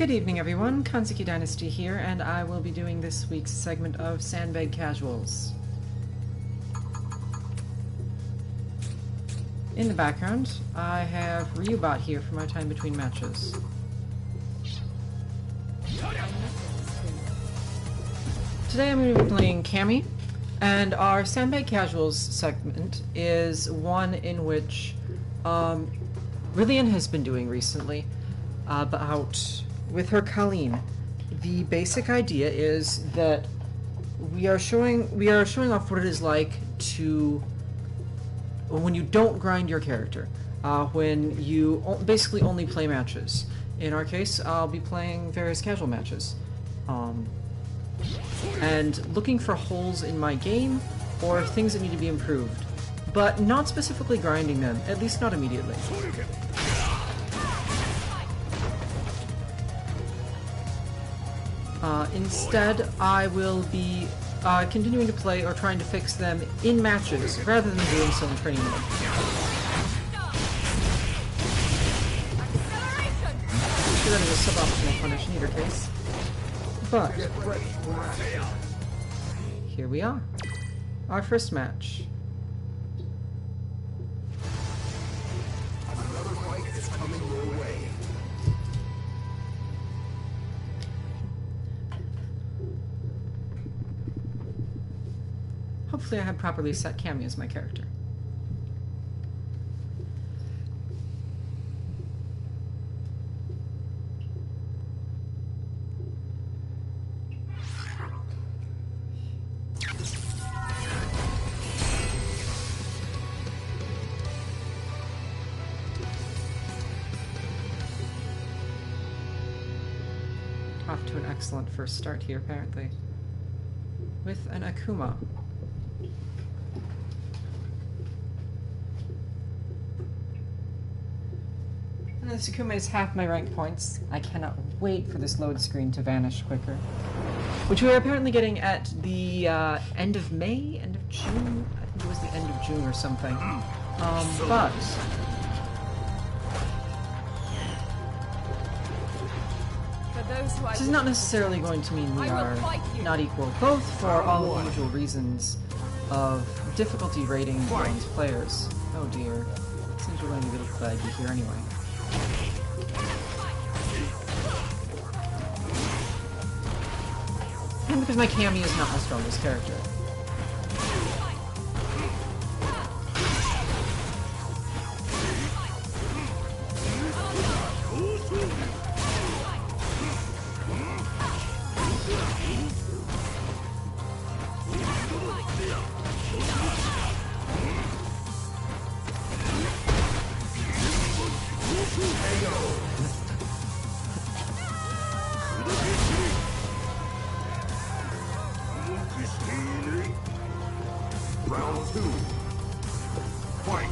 Good evening, everyone. Kanzuki Dynasty here, and I will be doing this week's segment of Sandbag Casuals. In the background, I have Ryubot here for my time between matches. Today I'm going to be playing Cammy, and our Sandbag Casuals segment is one in which Rillian has been doing recently about with her Colleen. The basic idea is that we are showing off what it is like to when you don't grind your character, when you basically only play matches. In our case, I'll be playing various casual matches, and looking for holes in my game or things that need to be improved, but not specifically grinding them, at least not immediately. Instead, I will be continuing to play or trying to fix them in matches, rather than doing so in training mode. Sure, that is a suboptimal punish in either case. But here we are. Our first match. Another fight is coming your way. Hopefully I have properly set Cammy as my character. Off to an excellent first start here, apparently, with an Akuma. And this Akuma is half my rank points. I cannot wait for this load screen to vanish quicker. Which we are apparently getting at the end of May? End of June? I think it was the end of June or something. But this is not necessarily going to mean we are not equal, both for all the usual reasons of difficulty rating against players. Oh dear. Seems we're going to be a little flaggy here anyway. And because my Cammy is not my strongest character. Round 2. Fight.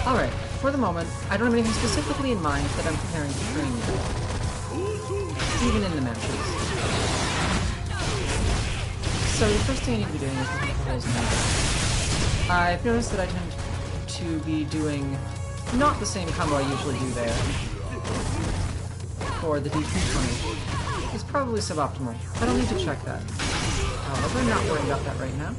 Alright, for the moment, I don't have anything specifically in mind that I'm preparing to train with, even in the matches. So the first thing I need to be doing is looking for holes in my game. I've noticed that I tend to be doing not the same combo I usually do there for the DP punish. It's probably suboptimal. I don't need to check that. However, I'm not worried about that right now.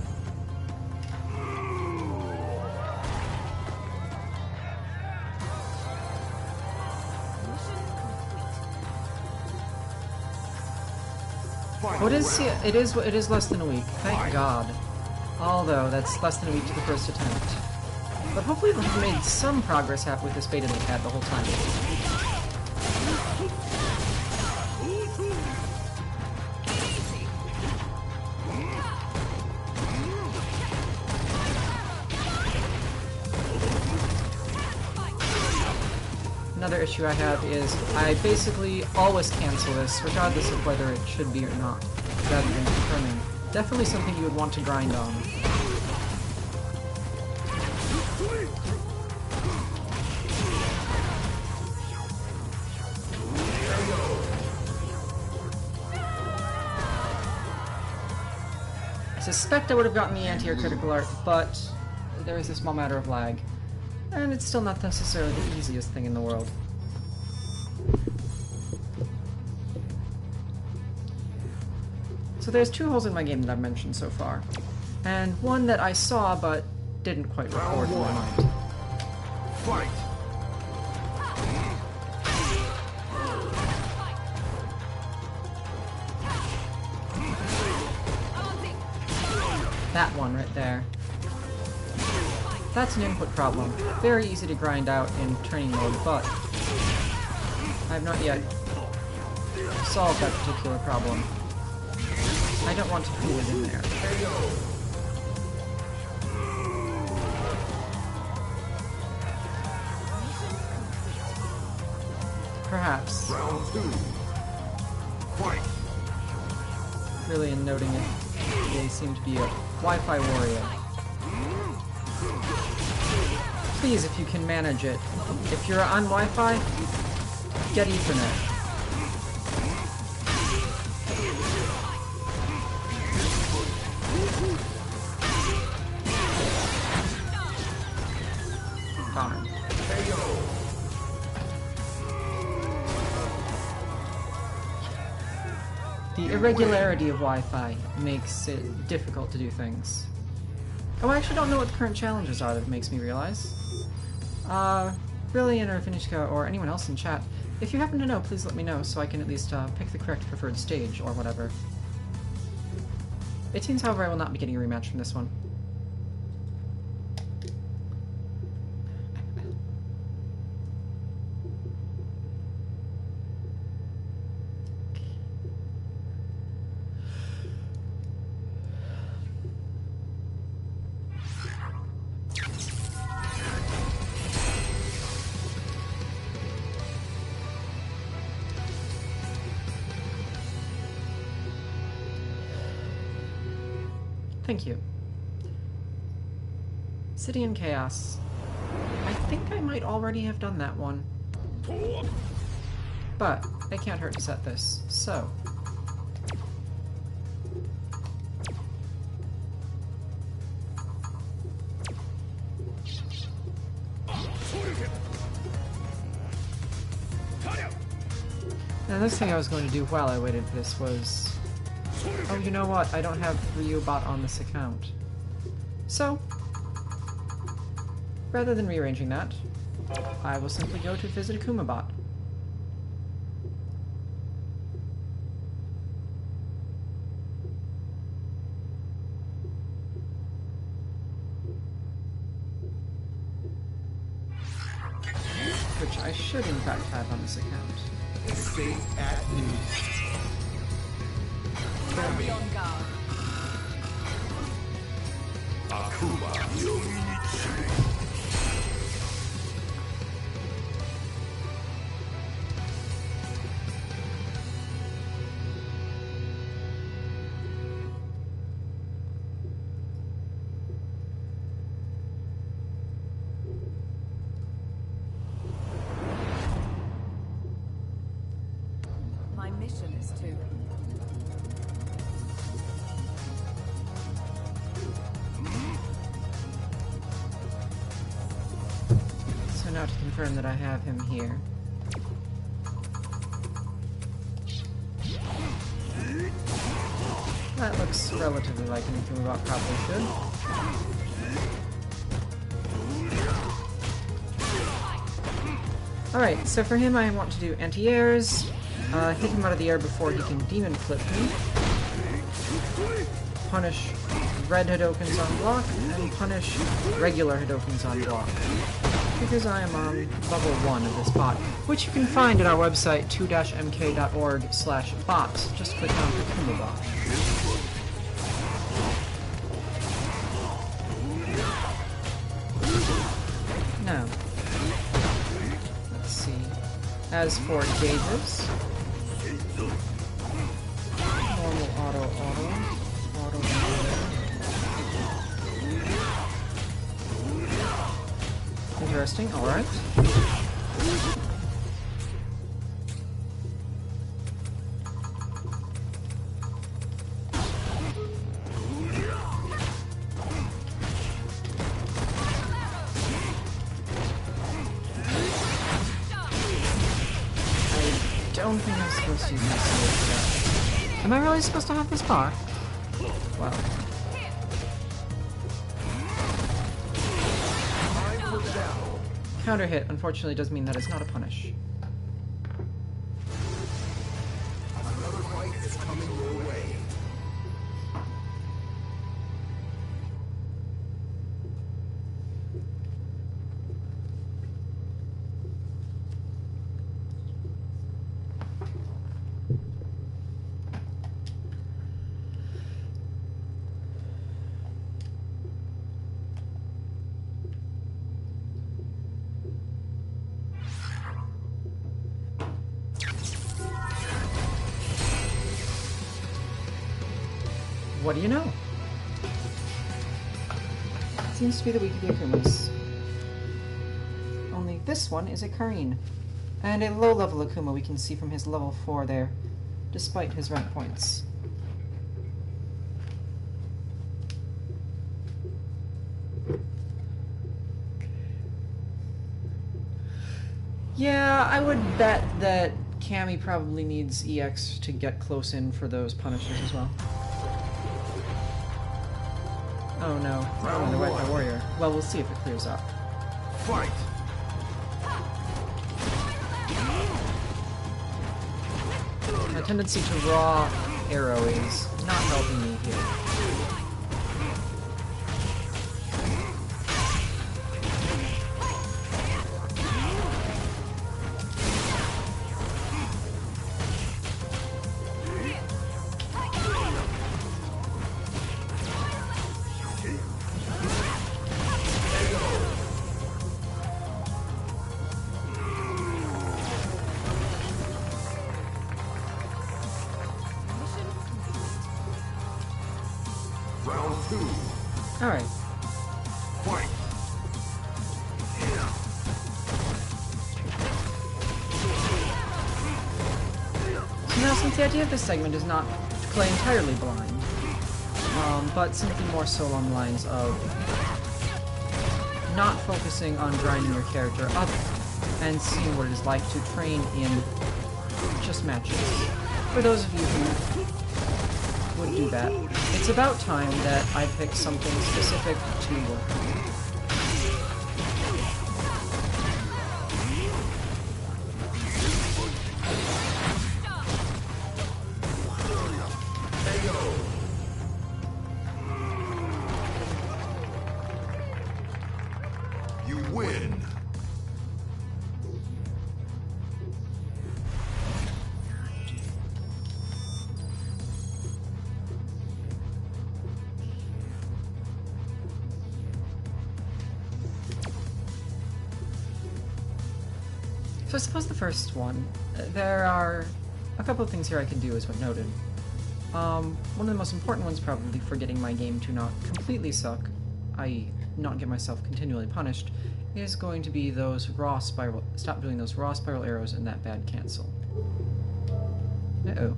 It is less than a week. Thank God. Although that's less than a week to the first attempt. But hopefully we've made some progress with this beta they've had the whole time. Another issue I have is I basically always cancel this, regardless of whether it should be or not, rather than confirming. Definitely something you would want to grind on. I suspect I would have gotten the anti-air critical art, but there is a small matter of lag. And it's still not necessarily the easiest thing in the world. So there's 2 holes in my game that I've mentioned so far. And one that I saw but didn't quite record in my mind. Fight! That one right there. That's an input problem. Very easy to grind out in training mode, but I have not yet solved that particular problem. I don't want to feel it in there. Perhaps. Round 2. Fight! Really in noting it, they seem to be a Wi-Fi warrior. Please, if you can manage it. If you're on Wi-Fi, get Ethernet. Darn. The irregularity of Wi-Fi makes it difficult to do things. Oh, I actually don't know what the current challenges are that it makes me realize. Brilliant or Finishka or anyone else in chat, if you happen to know, please let me know so I can at least pick the correct preferred stage or whatever. It seems, however, I will not be getting a rematch from this one. Thank you. City in Chaos. I think I might already have done that one. But it can't hurt to set this, so. Now this thing I was going to do while I waited for this was... Oh, you know what? I don't have Ryubot on this account. So, rather than rearranging that, I will simply go to visit Akumabot. Which I should in fact have on this account. Stay at ease. Be on guard. Akuma Yomichi. My mission is to... So now to confirm that I have him here. That looks relatively like anything Akumabot probably should. Alright, so for him I want to do anti-airs, hit him out of the air before he can demon flip me, punish red Hadokens on block, and punish regular Hadokens on block. Because I am on level 1 of this bot, which you can find at our website 2-mk.org/bot. Just click on Akumabot. Now, let's see. As for gauges, normal auto. Interesting, alright. I don't think I'm supposed to use my sword for that. Am I really supposed to have this bar? Wow. Counter hit, unfortunately, does mean that it's not a punish. Another fight is coming your way. What do you know? Seems to be the week of the Akumas. Only this one is a Kareen. And a low-level Akuma we can see from his level 4 there, despite his rank points. Yeah, I would bet that Cammy probably needs EX to get close in for those punishes as well. Oh no, I'm underway by Warrior. Well, we'll see if it clears up. Fight! My tendency to raw arrow is not helping me here. Round 2. Alright. Fight! So now, since the idea of this segment is not to play entirely blind, but simply more so along the lines of not focusing on grinding your character up and seeing what it is like to train in just matches. For those of you who would do that, it's about time that I pick something specific to work on. You win! So I suppose the first one, there are a couple of things here I can do as what noted. One of the most important ones probably for getting my game to not completely suck, i.e. not get myself continually punished, is going to be those raw spiral, stop doing those raw spiral arrows and that bad cancel. Uh-oh.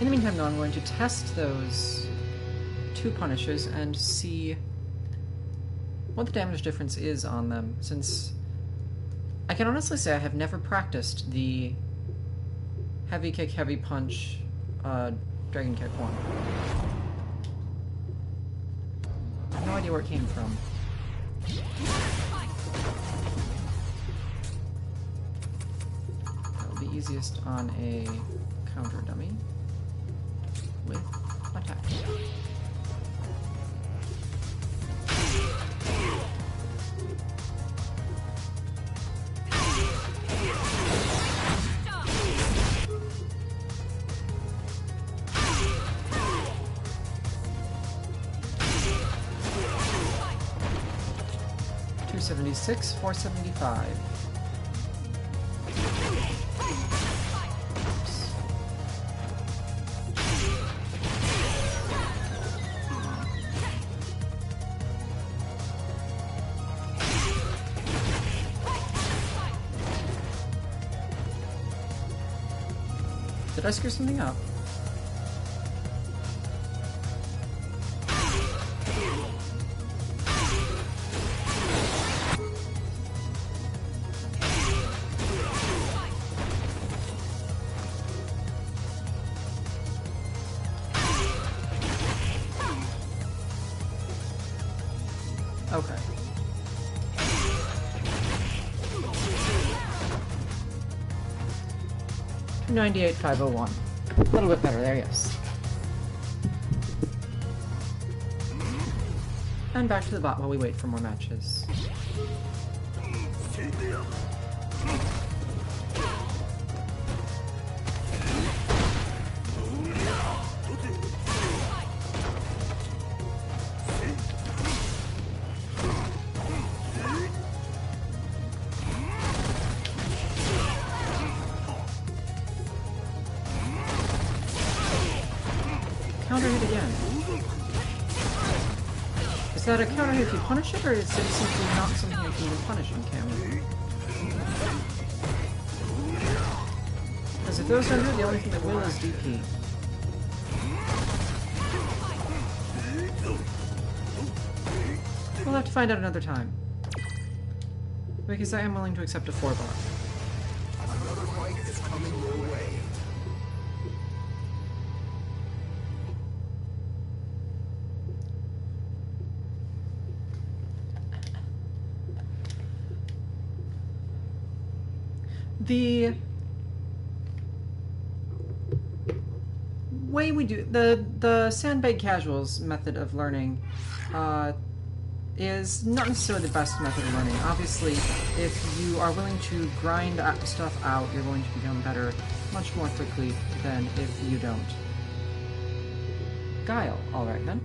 In the meantime, though, I'm going to test those two punishes and see what the damage difference is on them, since I can honestly say I have never practiced the heavy kick, heavy punch, dragon kick one. I have no idea where it came from. That will be easiest on a counter dummy with attack. $276, $475. Did I screw something up? Okay. $298,501. A little bit better there, yes. And back to the bot while we wait for more matches. Counter hit again. Is that a counter hit if you punish it, or is it simply not something you can even punish in Cammy? Because if those don't do it, the only thing that will is DP. We'll have to find out another time. Because I am willing to accept a 4-bar. Another fight is coming your way. The way we do the Sandbag Casuals method of learning is not necessarily the best method of learning. Obviously, if you are willing to grind stuff out, you're going to become better much more quickly than if you don't. Guile. Alright then.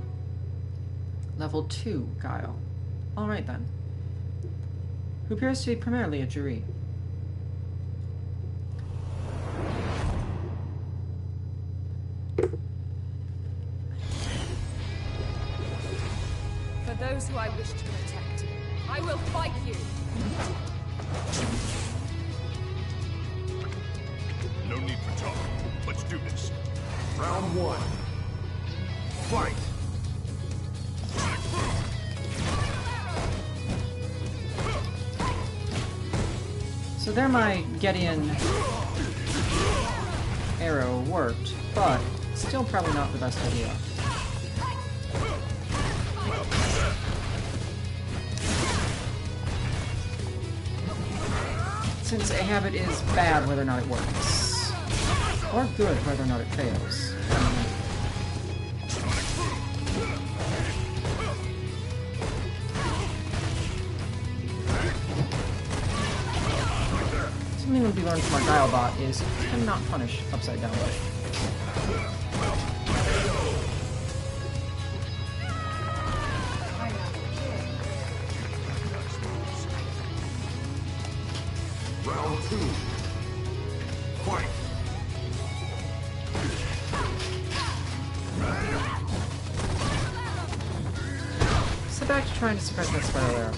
Level 2 Guile. Alright then. Who appears to be primarily a jury. For those who I wish to protect, I will fight you. No need for talk. Let's do this. Round 1. Fight! So there my Gideon arrow worked, but still probably not the best idea. Since a habit is bad whether or not it works. Or good whether or not it fails. Something that we learned from our Guile bot is cannot punish upside down. Round 2. Fight! Step back to trying to suppress that spiral arrow.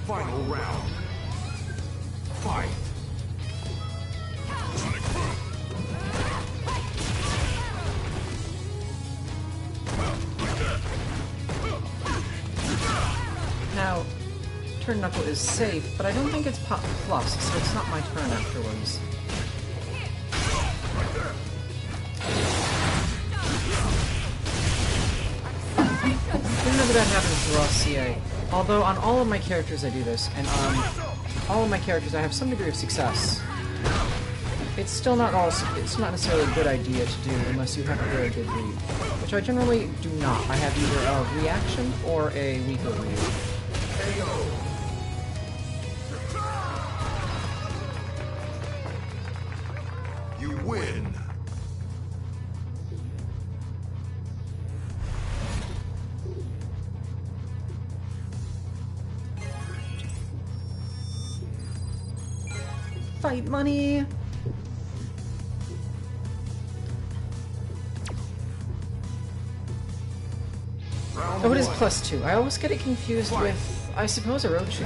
Final round. Fight! Now, turn knuckle is safe, but I don't think it's pop plus, so it's not my turn afterwards. Didn't know that happens to raw CA. Although on all of my characters I do this, and on all of my characters I have some degree of success. it's still not it's not necessarily a good idea to do unless you have a very good read, which I generally do not. I have either a reaction or a weaker read. You win. Fight money! Oh, it is +2. I always get it confused with, I suppose, Orochi.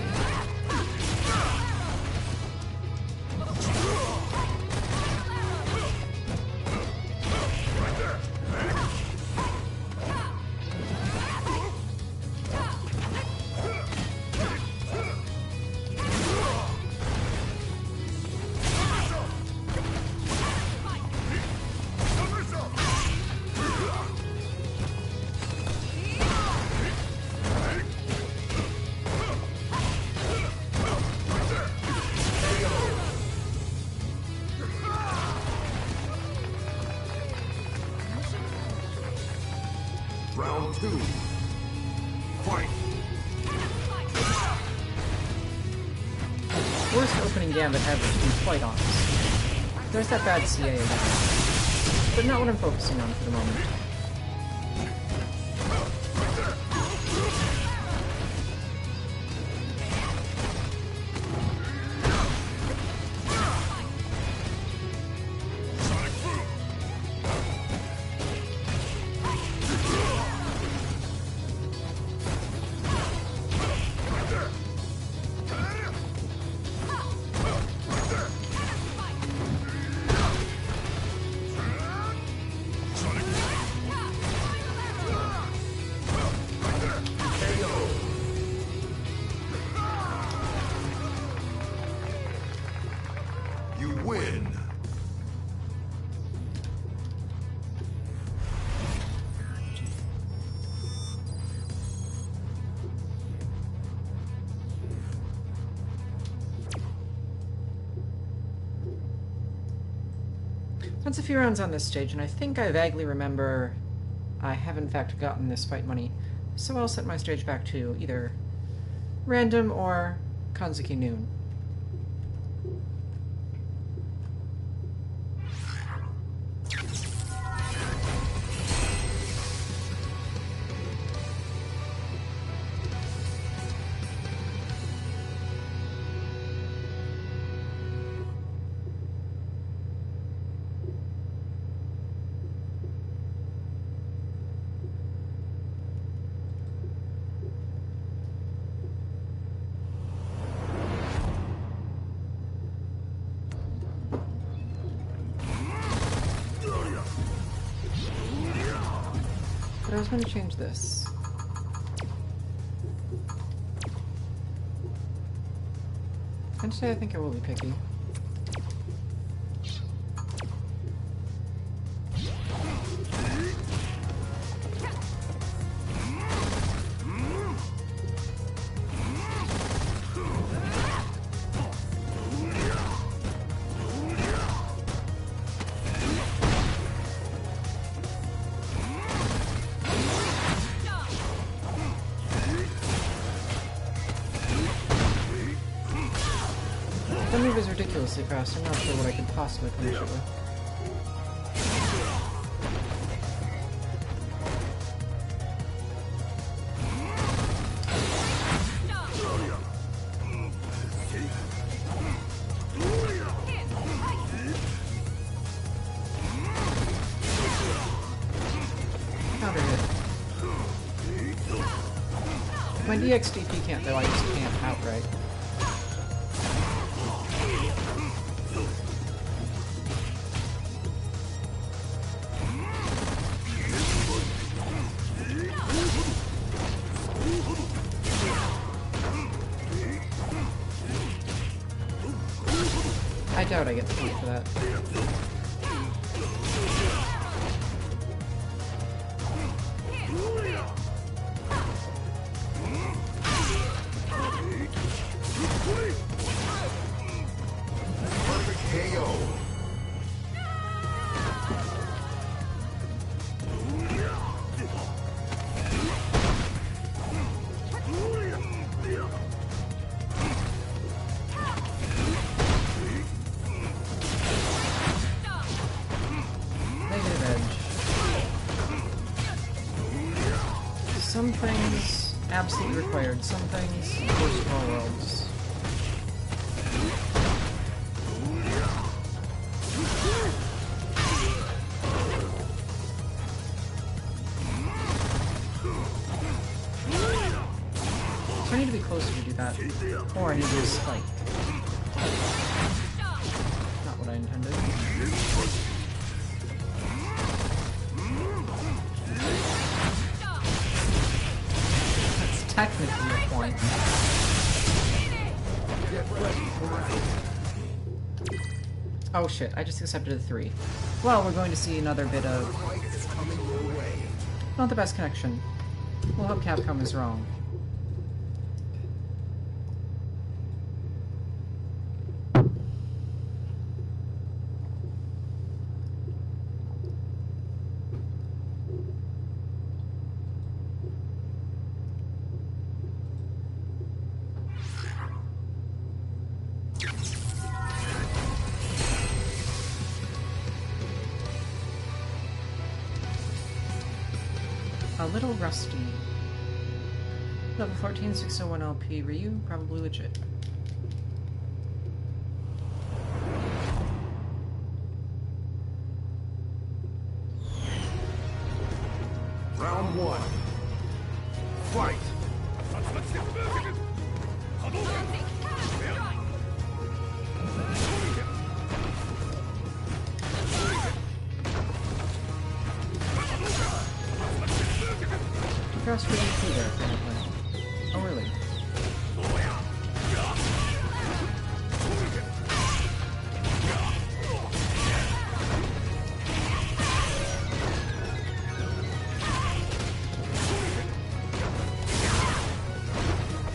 Round 2. Fight. Worst opening gambit ever, to be quite honest. There's that bad CA again. But not what I'm focusing on for the moment. You win. That's a few rounds on this stage, and I think I vaguely remember I have in fact gotten this fight money, so I'll set my stage back to either random or Kanzuki Noon. But I was going to change this. And today I think I will be picky. The move is ridiculously fast. I'm not sure what I could possibly finish it with. Counter hit. My DXDP can't though, I just can't outright. I doubt I get the point for that. Perfect KO. Some things absolutely required, some things worst of all worlds. So I need to be closer to do that. Or I need to do a spike. Not what I intended. That's technically a point. Oh shit, I just accepted a 3. Well, we're going to see another bit of... Not the best connection. We'll hope Capcom is wrong. A little rusty. Level 14, 601 LP. Ryu, probably legit. Round 1. Fight! Cross for EP there, apparently. Oh, really?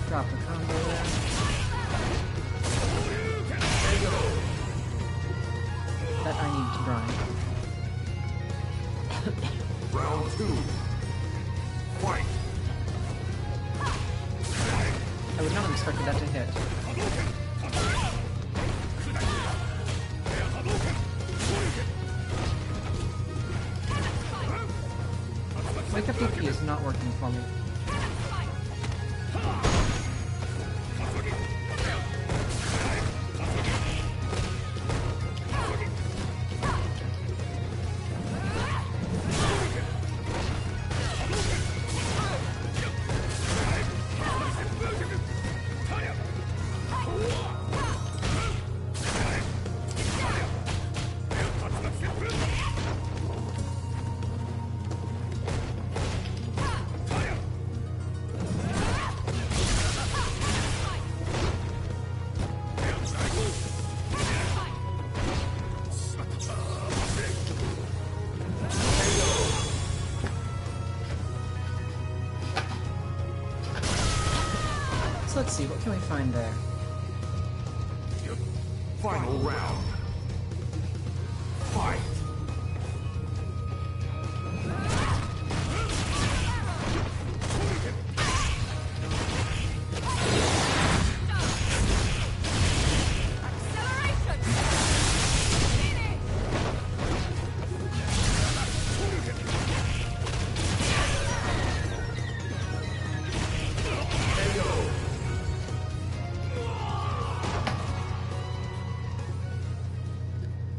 Drop the combo there. That I need to grind. Round 2. Fight! I would not have expected that to hit. Wake up DP is not working for me. So let's see, what can we find there? Final round. Fight!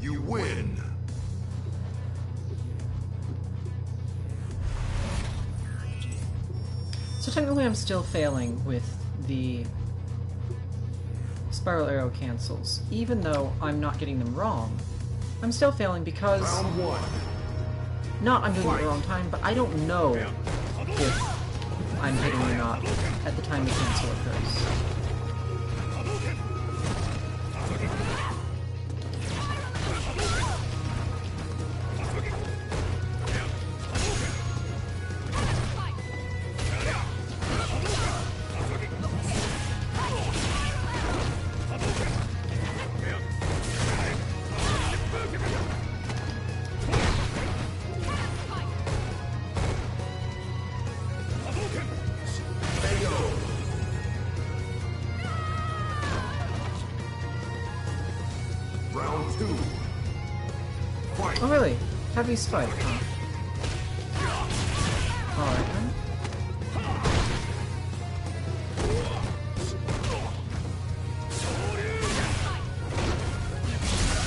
You win! So technically I'm still failing with the spiral arrow cancels. Even though I'm not getting them wrong, I'm still failing because... Round 1. Not I'm doing it the wrong time, but I don't know if I'm hitting or not at the time the cancel occurs. Round 2. Fight! Oh really? Heavy spike, huh? Alright then.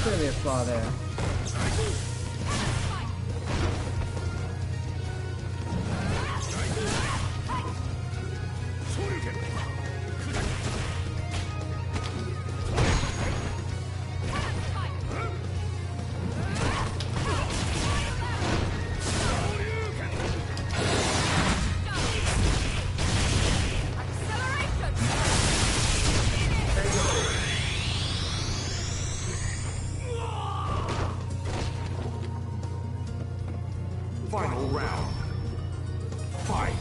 clearly a flaw there. Final round. Fight.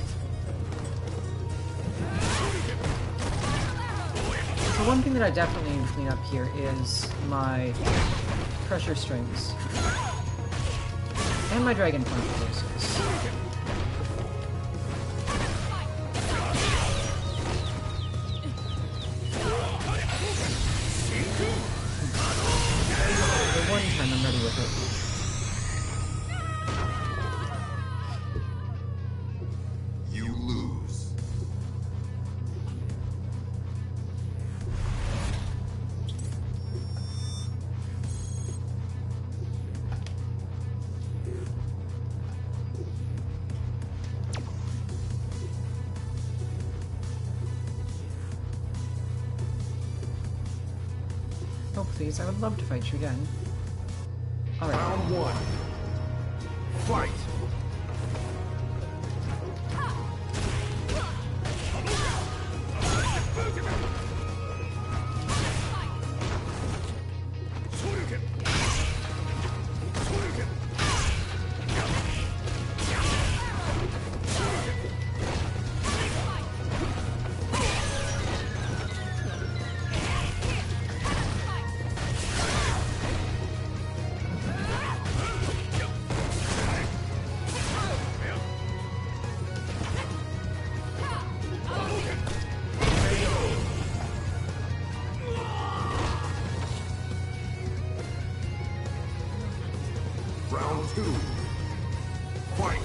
So one thing that I definitely need to clean up here is my pressure strings. And my dragon punch forces. The one time I'm ready with it. You lose. Oh please, I would love to fight you again. Alright. Round one. Fight. Round two. Fight.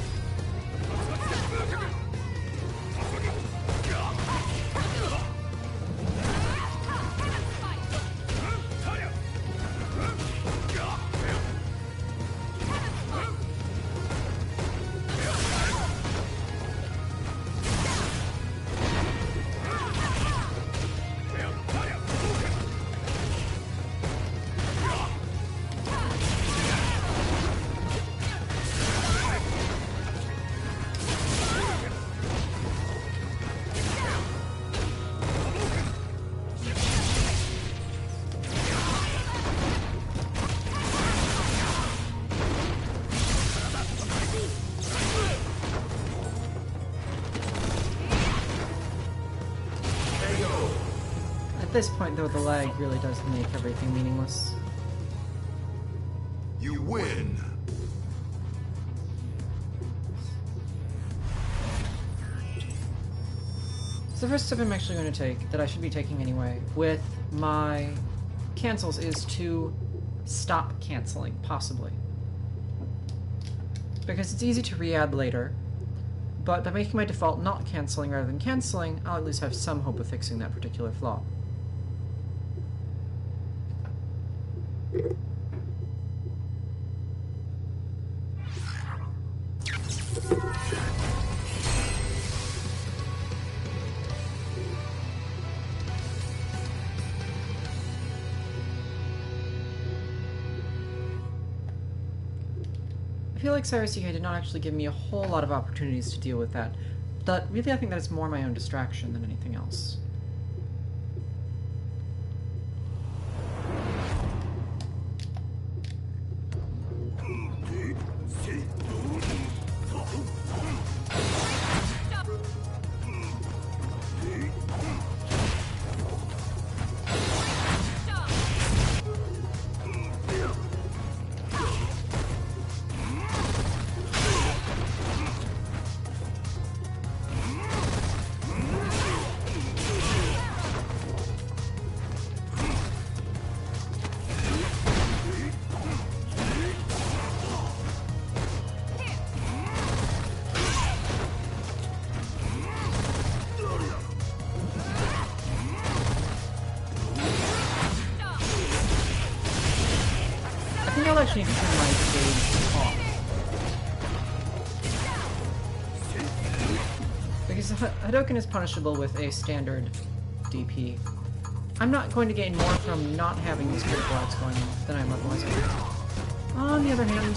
At this point, though, the lag really does make everything meaningless. You win. So the first step I'm actually going to take, that I should be taking anyway, with my cancels is to stop canceling, possibly. Because it's easy to re-add later, but by making my default not canceling rather than canceling, I'll at least have some hope of fixing that particular flaw. I feel like Cyrus UK did not actually give me a whole lot of opportunities to deal with that, but really I think that it's more my own distraction than anything else. I'll actually need to turn my gauge off. Because Hadouken is punishable with a standard DP. I'm not going to gain more from not having these critical outs going on than I'm otherwise going to. On the other hand...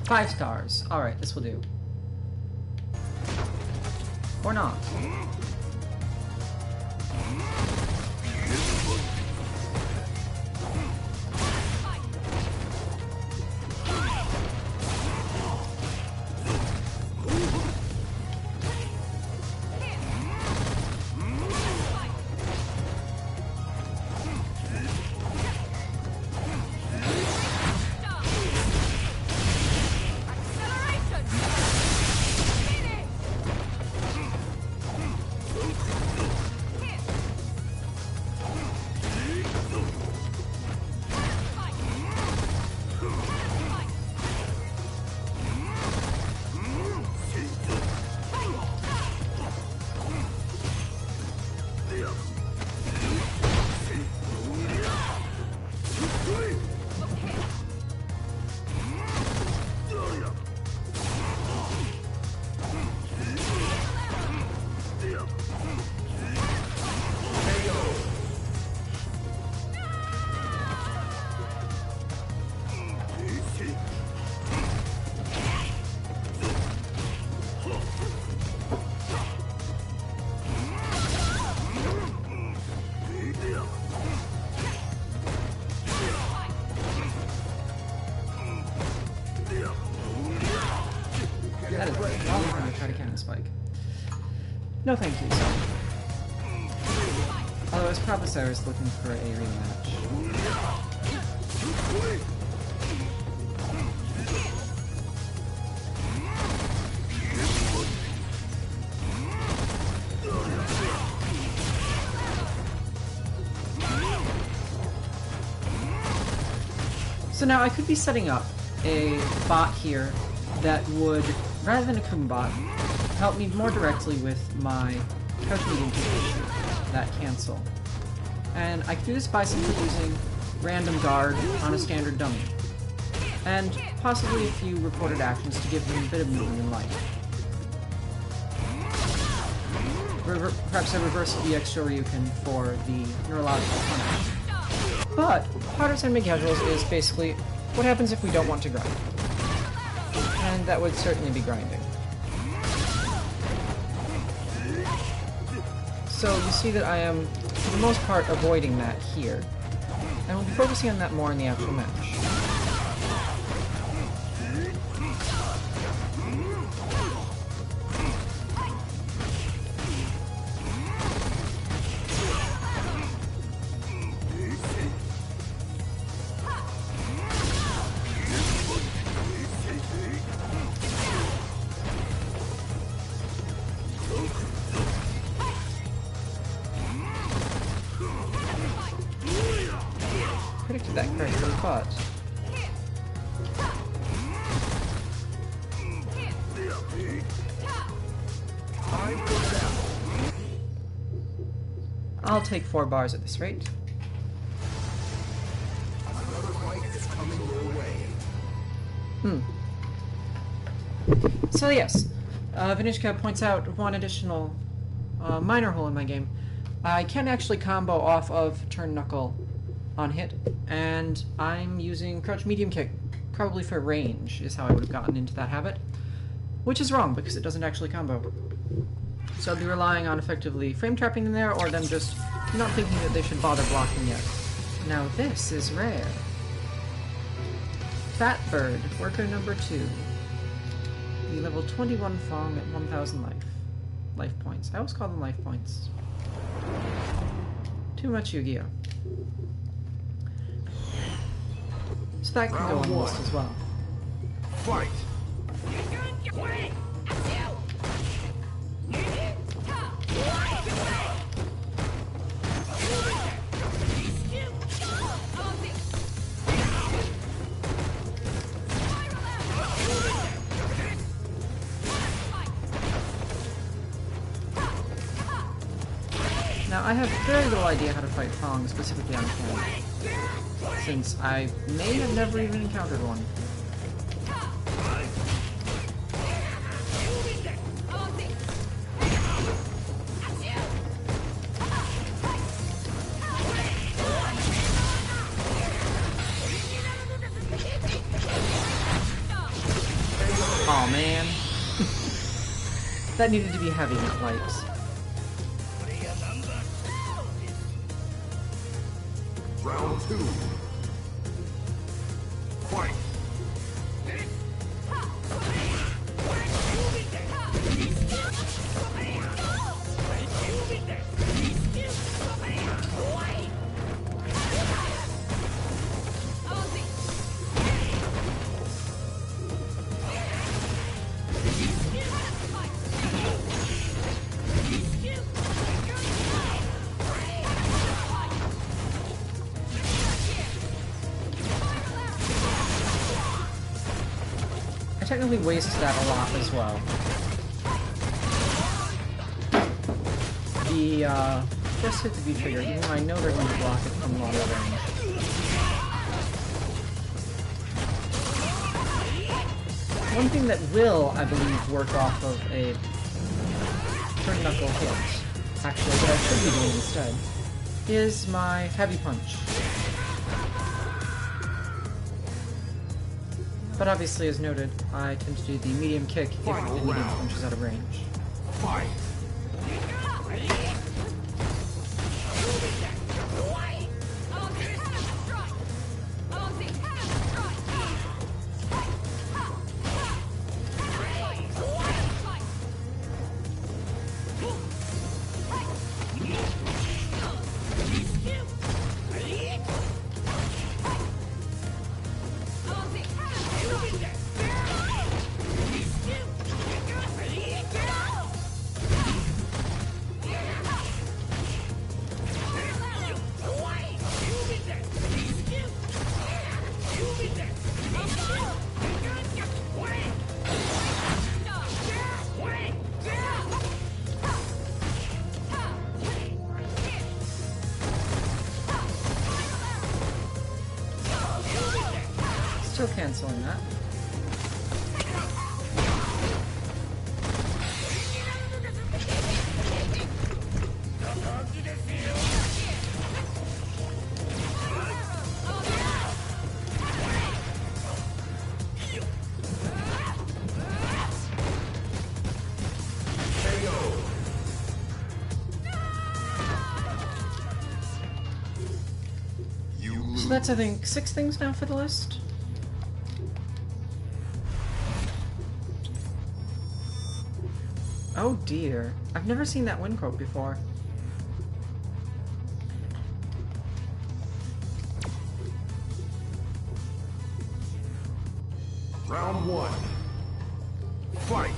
Five stars. Alright, this will do. Or not. That is right. I'm going to try to cannon spike. No thank you, so. Although it's probably Cyrus looking for a rematch. So now I could be setting up a bot here that would, rather than a Kun bot, help me more directly with my crouch medium kick issue, that cancel. And I could do this by simply using random guard on a standard dummy. And possibly a few reported actions to give them a bit of movement in life. Perhaps a reverse EX Shoryuken for the neurological punish. But part of Sandbag Casuals is basically what happens if we don't want to grind. And that would certainly be grinding. So you see that I am, for the most part, avoiding that here. And we'll be focusing on that more in the actual match. Predicted that correctly, but... I'll take 4 bars at this rate. So yes, Vinishka points out one additional minor hole in my game. I can actually combo off of turn knuckle on hit, and I'm using crouch medium kick, probably for range, is how I would have gotten into that habit. Which is wrong, because it doesn't actually combo. So I'll be relying on effectively frame trapping them there, or them just not thinking that they should bother blocking yet. Now this is rare. Fat Bird, worker number 2. The level 21 Fong at 1000 life points. I always call them life points. Too much Yu-Gi-Oh! So that can go on the list as well. Fight! Now, I have very little idea how to fight Fong, specifically on camera, since I may have never even encountered one. Aw, man. That needed to be heavy, not light. Round 2. Fight! I technically waste that a lot as well. The, just hit the V trigger, even though I know they're going to block it from longer range. One thing that will, I believe, work off of a turn knuckle hit, actually, that I should be doing instead, is my heavy punch. But obviously, as noted, I tend to do the medium kick if the medium punch is out of range. Fight! Still canceling that. So that's, I think, 6 things now for the list. Oh dear. I've never seen that wind quote before. Round 1. Fight!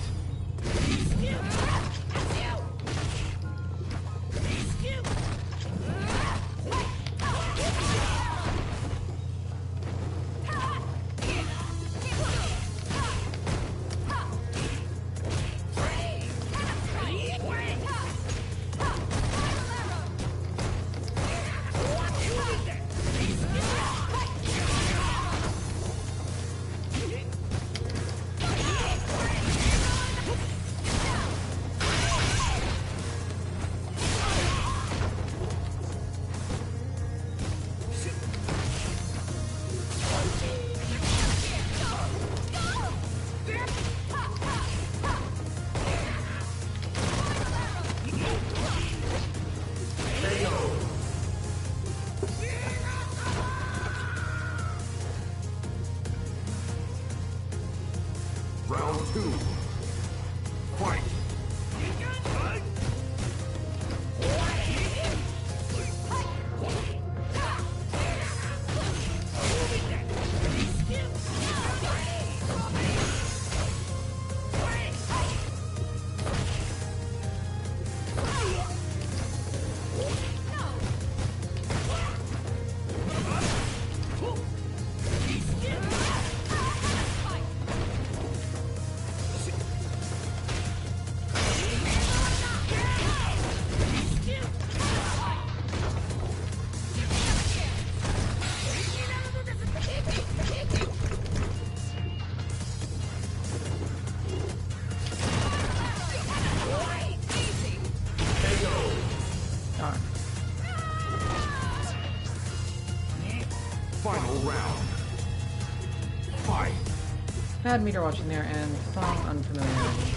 Final round. Fight. Bad meter watching there and some unfamiliarity.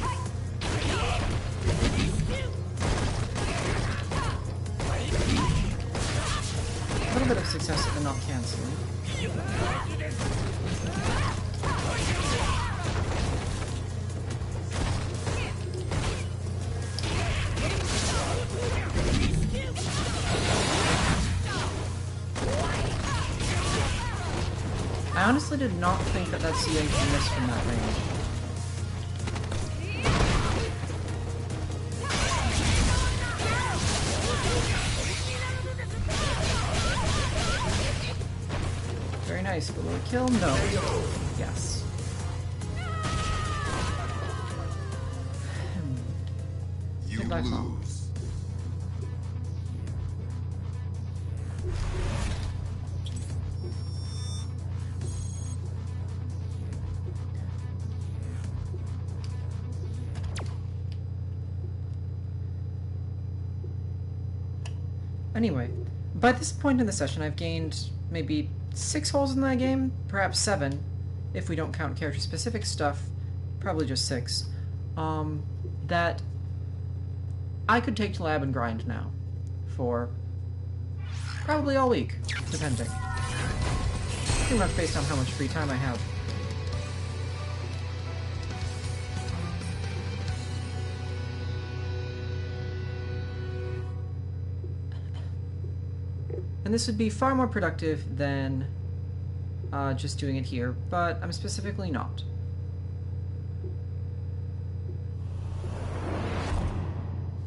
A little bit of success at the not canceling. I honestly did not think that CA could miss from that range. Very nice, but will it kill? No. Yes. You Goodbye, lose. Song. Anyway, by this point in the session, I've gained maybe 6 holes in that game, perhaps 7, if we don't count character-specific stuff, probably just 6, that I could take to lab and grind now, for probably all week, depending. Pretty much based on how much free time I have. And this would be far more productive than just doing it here, but I'm specifically not.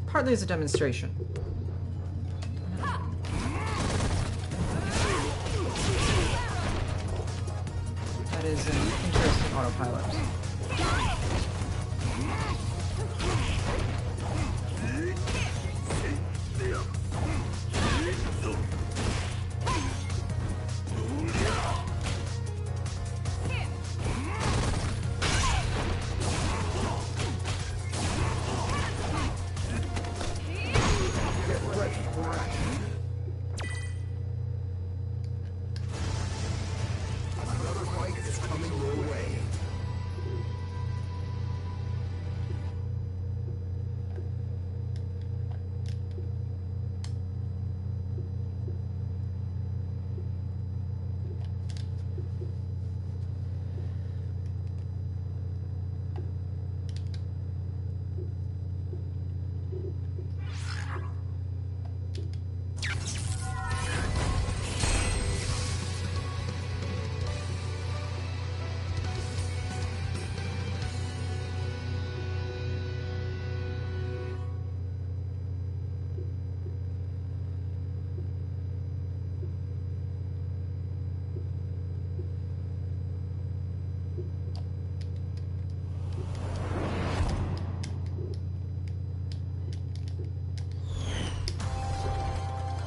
Partly as a demonstration. That is an interesting autopilot.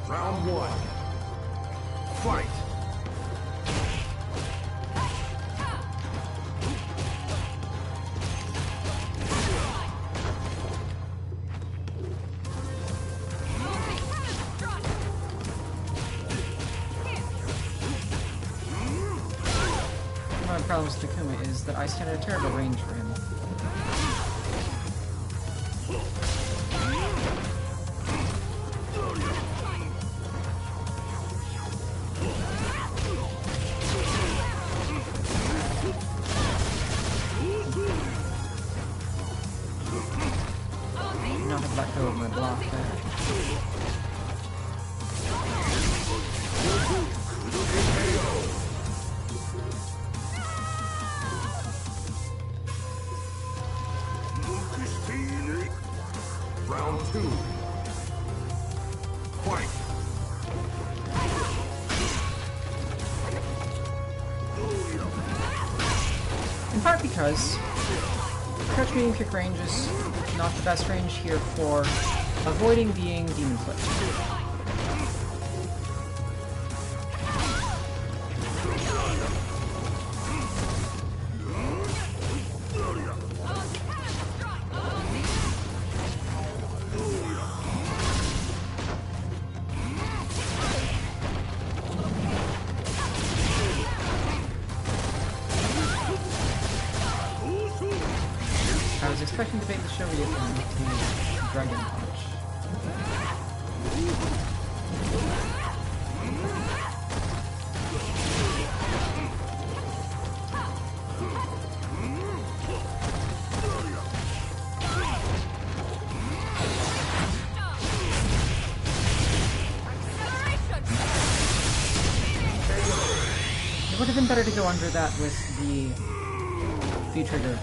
Round 1. Fight. One of my problems with Takuma is that I stand at a terrible range for him. Not have let go of my block there. Round 2. Fight. In part because crouch medium kick range is not the best range here for avoiding being demon flipped. expecting to bait the show with the Dragon Punch. It would have been better to go under that with the V-trigger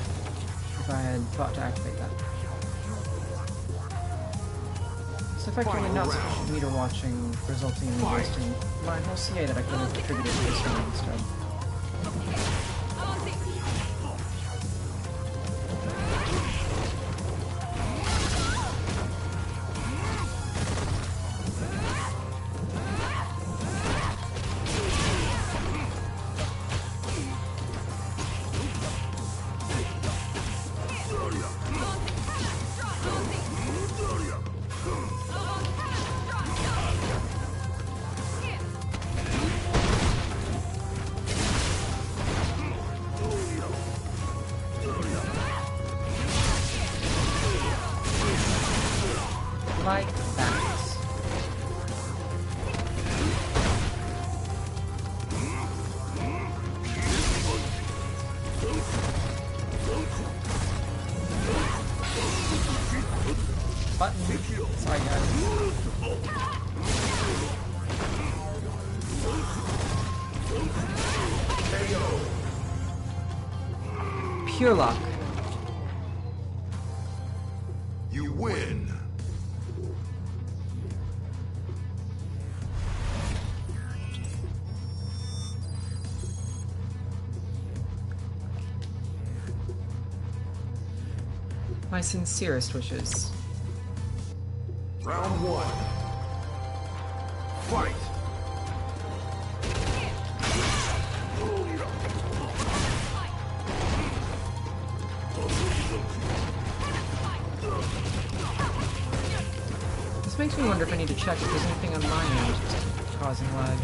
if I had thought to activate that. It's effectively not sufficient meter watching, resulting in me wasting my whole CA that I could have attributed to this one instead. Like that. Button. Sorry, guys. Pure luck. You win. My sincerest wishes. Round one. Fight. This makes me wonder if I need to check if there's anything on my end causing lag.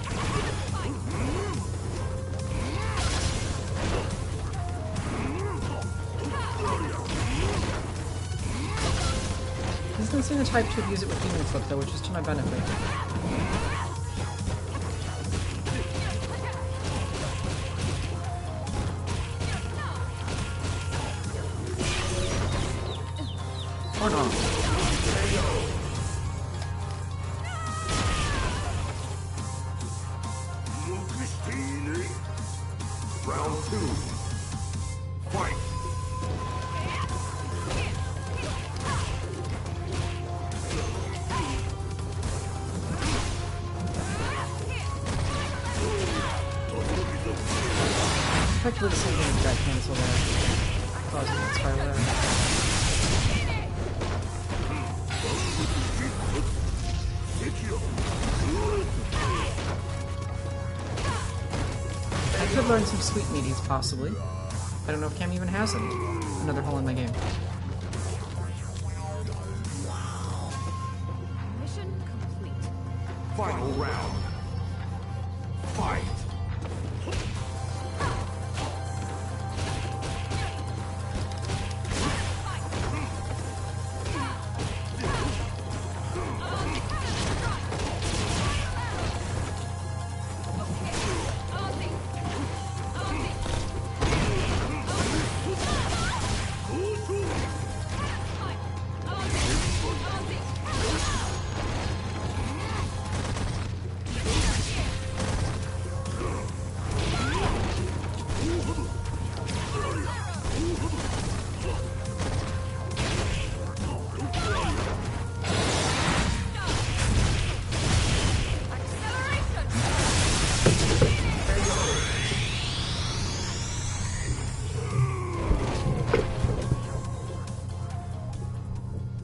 This doesn't seem the type to abuse it with Demon Flip though, which is to my benefit. Or not. Round two. Fight. Effectively the same thing as that cancel there. Causing that spiral there. I could learn some sweet meaties, possibly. I don't know if Cam even has them. Another hole in my game. Mission complete. Final round. Fight.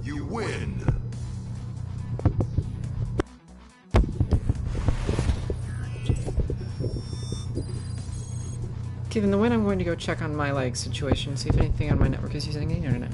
You win. Given the win, I'm going to go check on my lag situation, see if anything on my network is using the internet.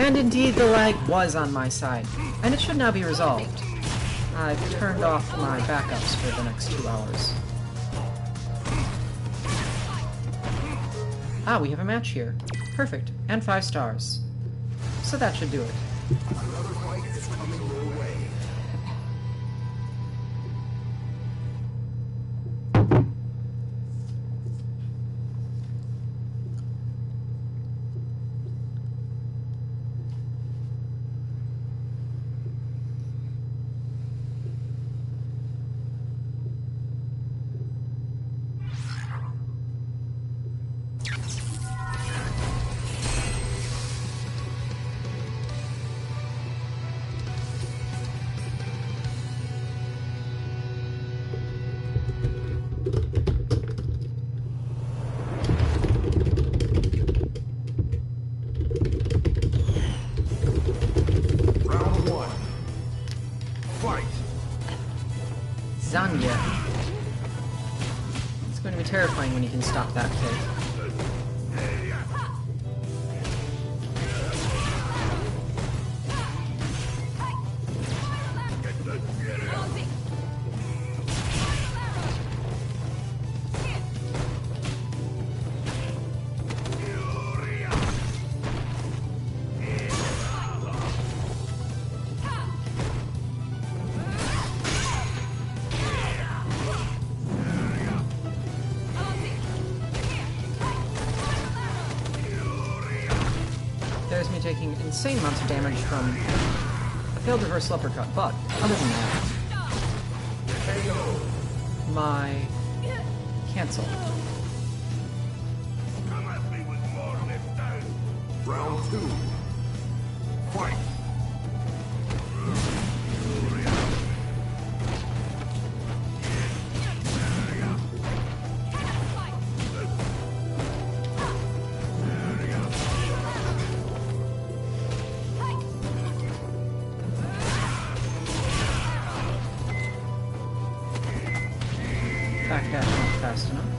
And indeed, the lag was on my side, and it should now be resolved. I've turned off my backups for the next 2 hours. Ah, we have a match here. Perfect. And 5 stars. So that should do it. Another fight is coming your way. Zanya. It's going to be terrifying when you can stop that kid. There's me taking insane amounts of damage from a failed reverse uppercut, but other than that, my cancel. Come at me with more left down. Round 2. Fight. Backdash not fast enough.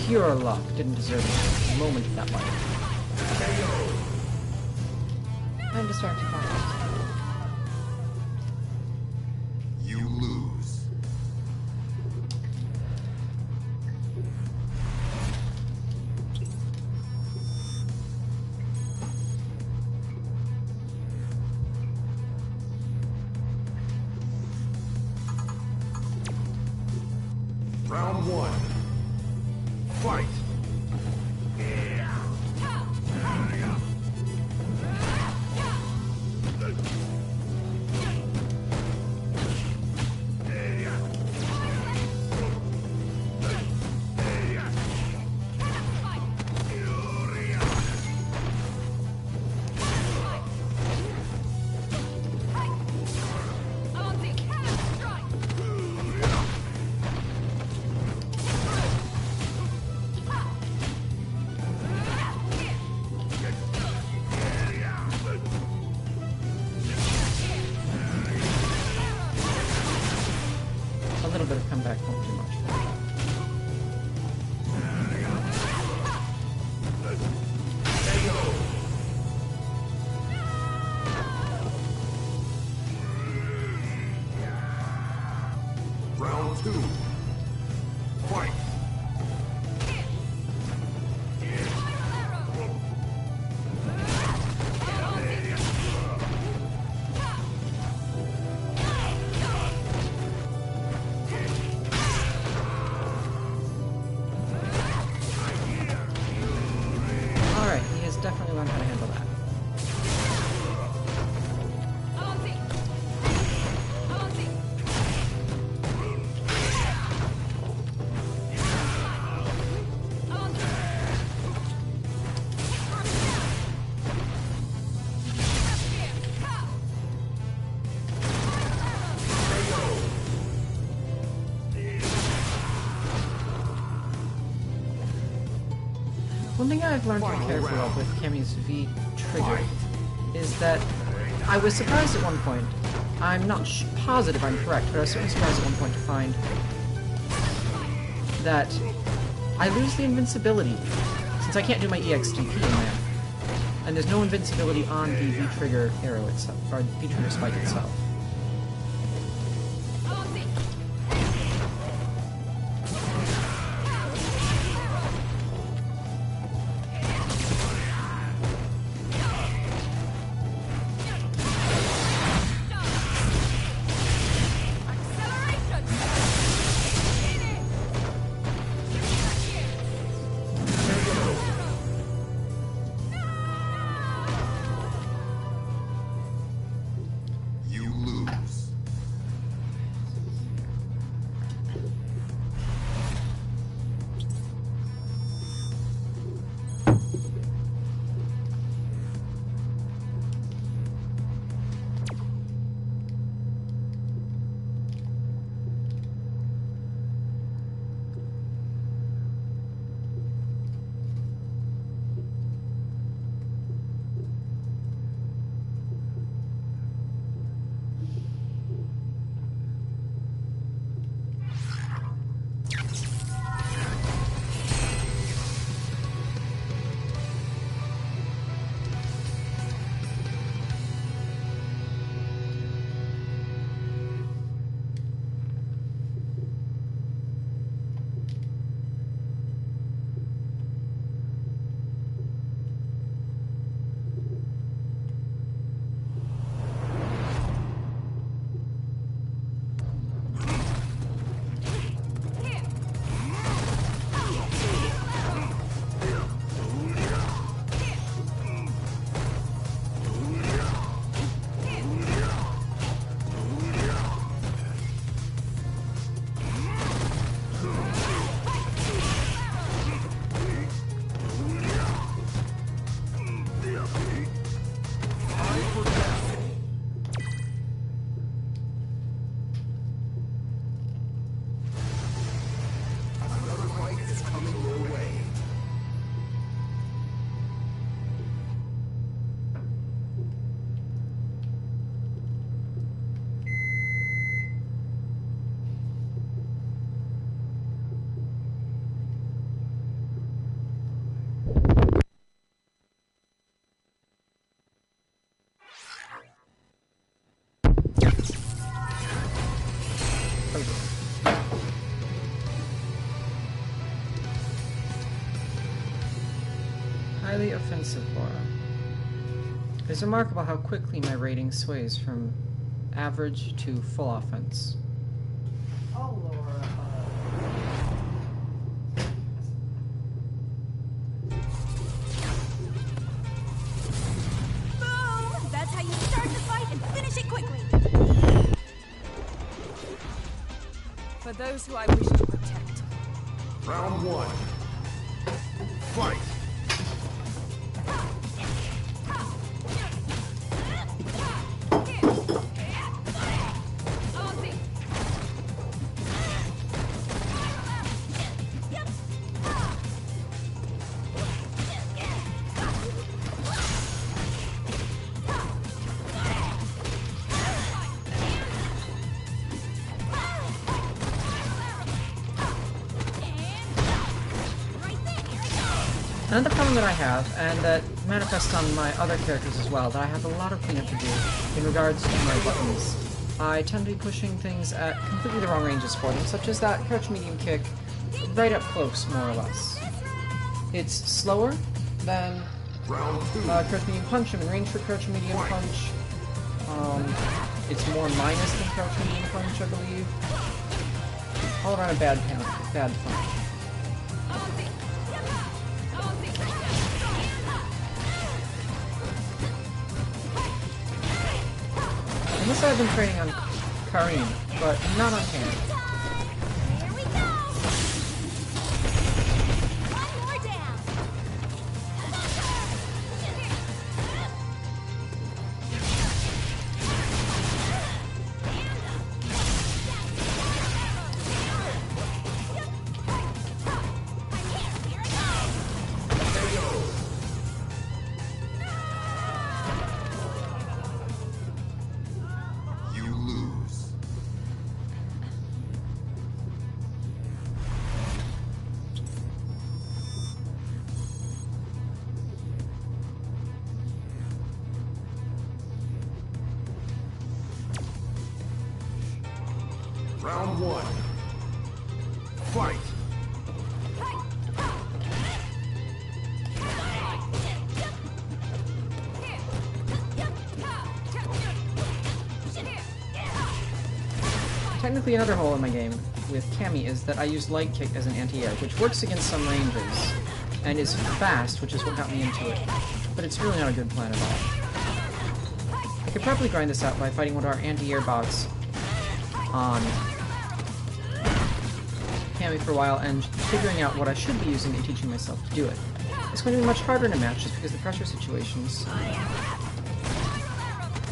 Pure luck. Didn't deserve a moment of that life. I'm distracted by it. You lose. Round 1. Fight. A little bit of comeback won't do much. Round 2. Fight. Alright, he has definitely learned how to handle that. One thing I've learned to be careful of with Kami's V trigger is that I was surprised at one point. I'm not positive I'm correct, but I was certainly surprised at one point to find that I lose the invincibility, since I can't do my EXTP in there. And there's no invincibility on the V-trigger arrow itself, or V-trigger spike itself. Highly offensive, Laura. It's remarkable how quickly my rating sways from average to full offense. Oh, Laura. Boom! That's how you start the fight and finish it quickly. For those who I wish to protect. Round one. Fight! Another problem that I have, and that manifests on my other characters as well, that I have a lot of cleanup to do in regards to my buttons. I tend to be pushing things at completely the wrong ranges for them, such as that crouch medium kick right up close, more or less. It's slower than crouch medium punch. I'm in range for crouch medium punch. It's more minus than crouch medium punch, I believe. All around a bad punch. Unless I've been training on Karim, but not on Cam. Here we go! One more down! Round one. Fight! Technically, another hole in my game with Cammy is that I use Light Kick as an anti-air, which works against some ranges, and is fast, which is what got me into it. But it's really not a good plan at all. I could probably grind this out by fighting one of our anti-air bots on Cammy for a while, and figuring out what I should be using and teaching myself to do it. It's going to be much harder in a match just because of the pressure situations.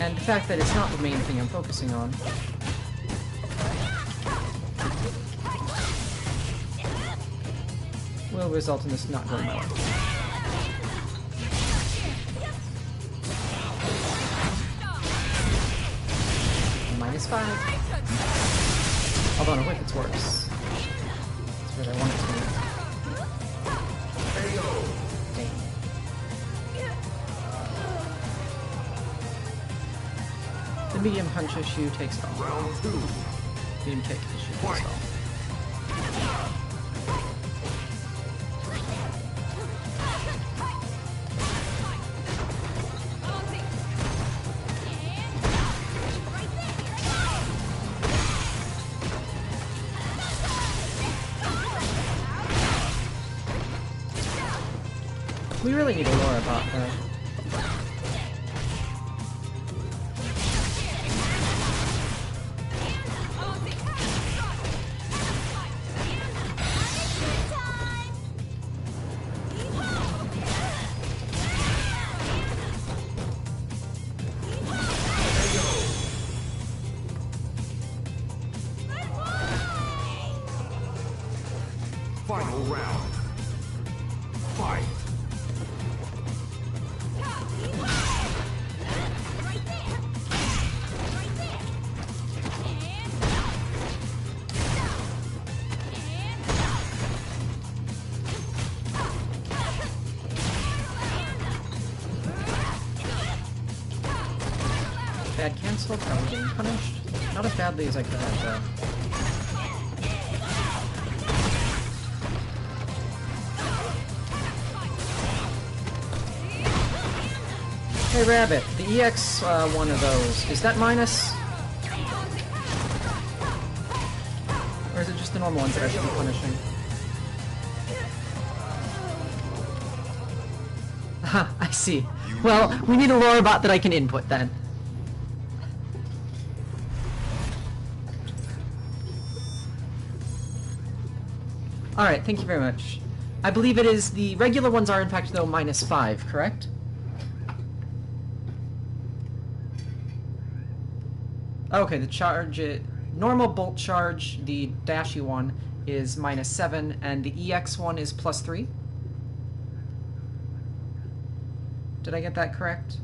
And the fact that it's not the main thing I'm focusing on. Will result in this not going my way. -5. Although on a whip it's worse. That's what I want it to be. Dang. The medium punch issue takes it all. Round two. Medium kick issue takes it all. We really need a Laura bot, though. Final round. Fight! Bad cancel, probably getting punished. Not as badly as I could have, though. Hey Rabbit, the EX one of those, is that minus? Or is it just the normal ones that I should be punishing? Aha, I see. Well, we need a Laura bot that I can input then. Alright, thank you very much. I believe it is the regular ones are in fact though -5, correct? Okay, the charge, normal bolt charge, the dashy one, is -7, and the EX one is +3? Did I get that correct?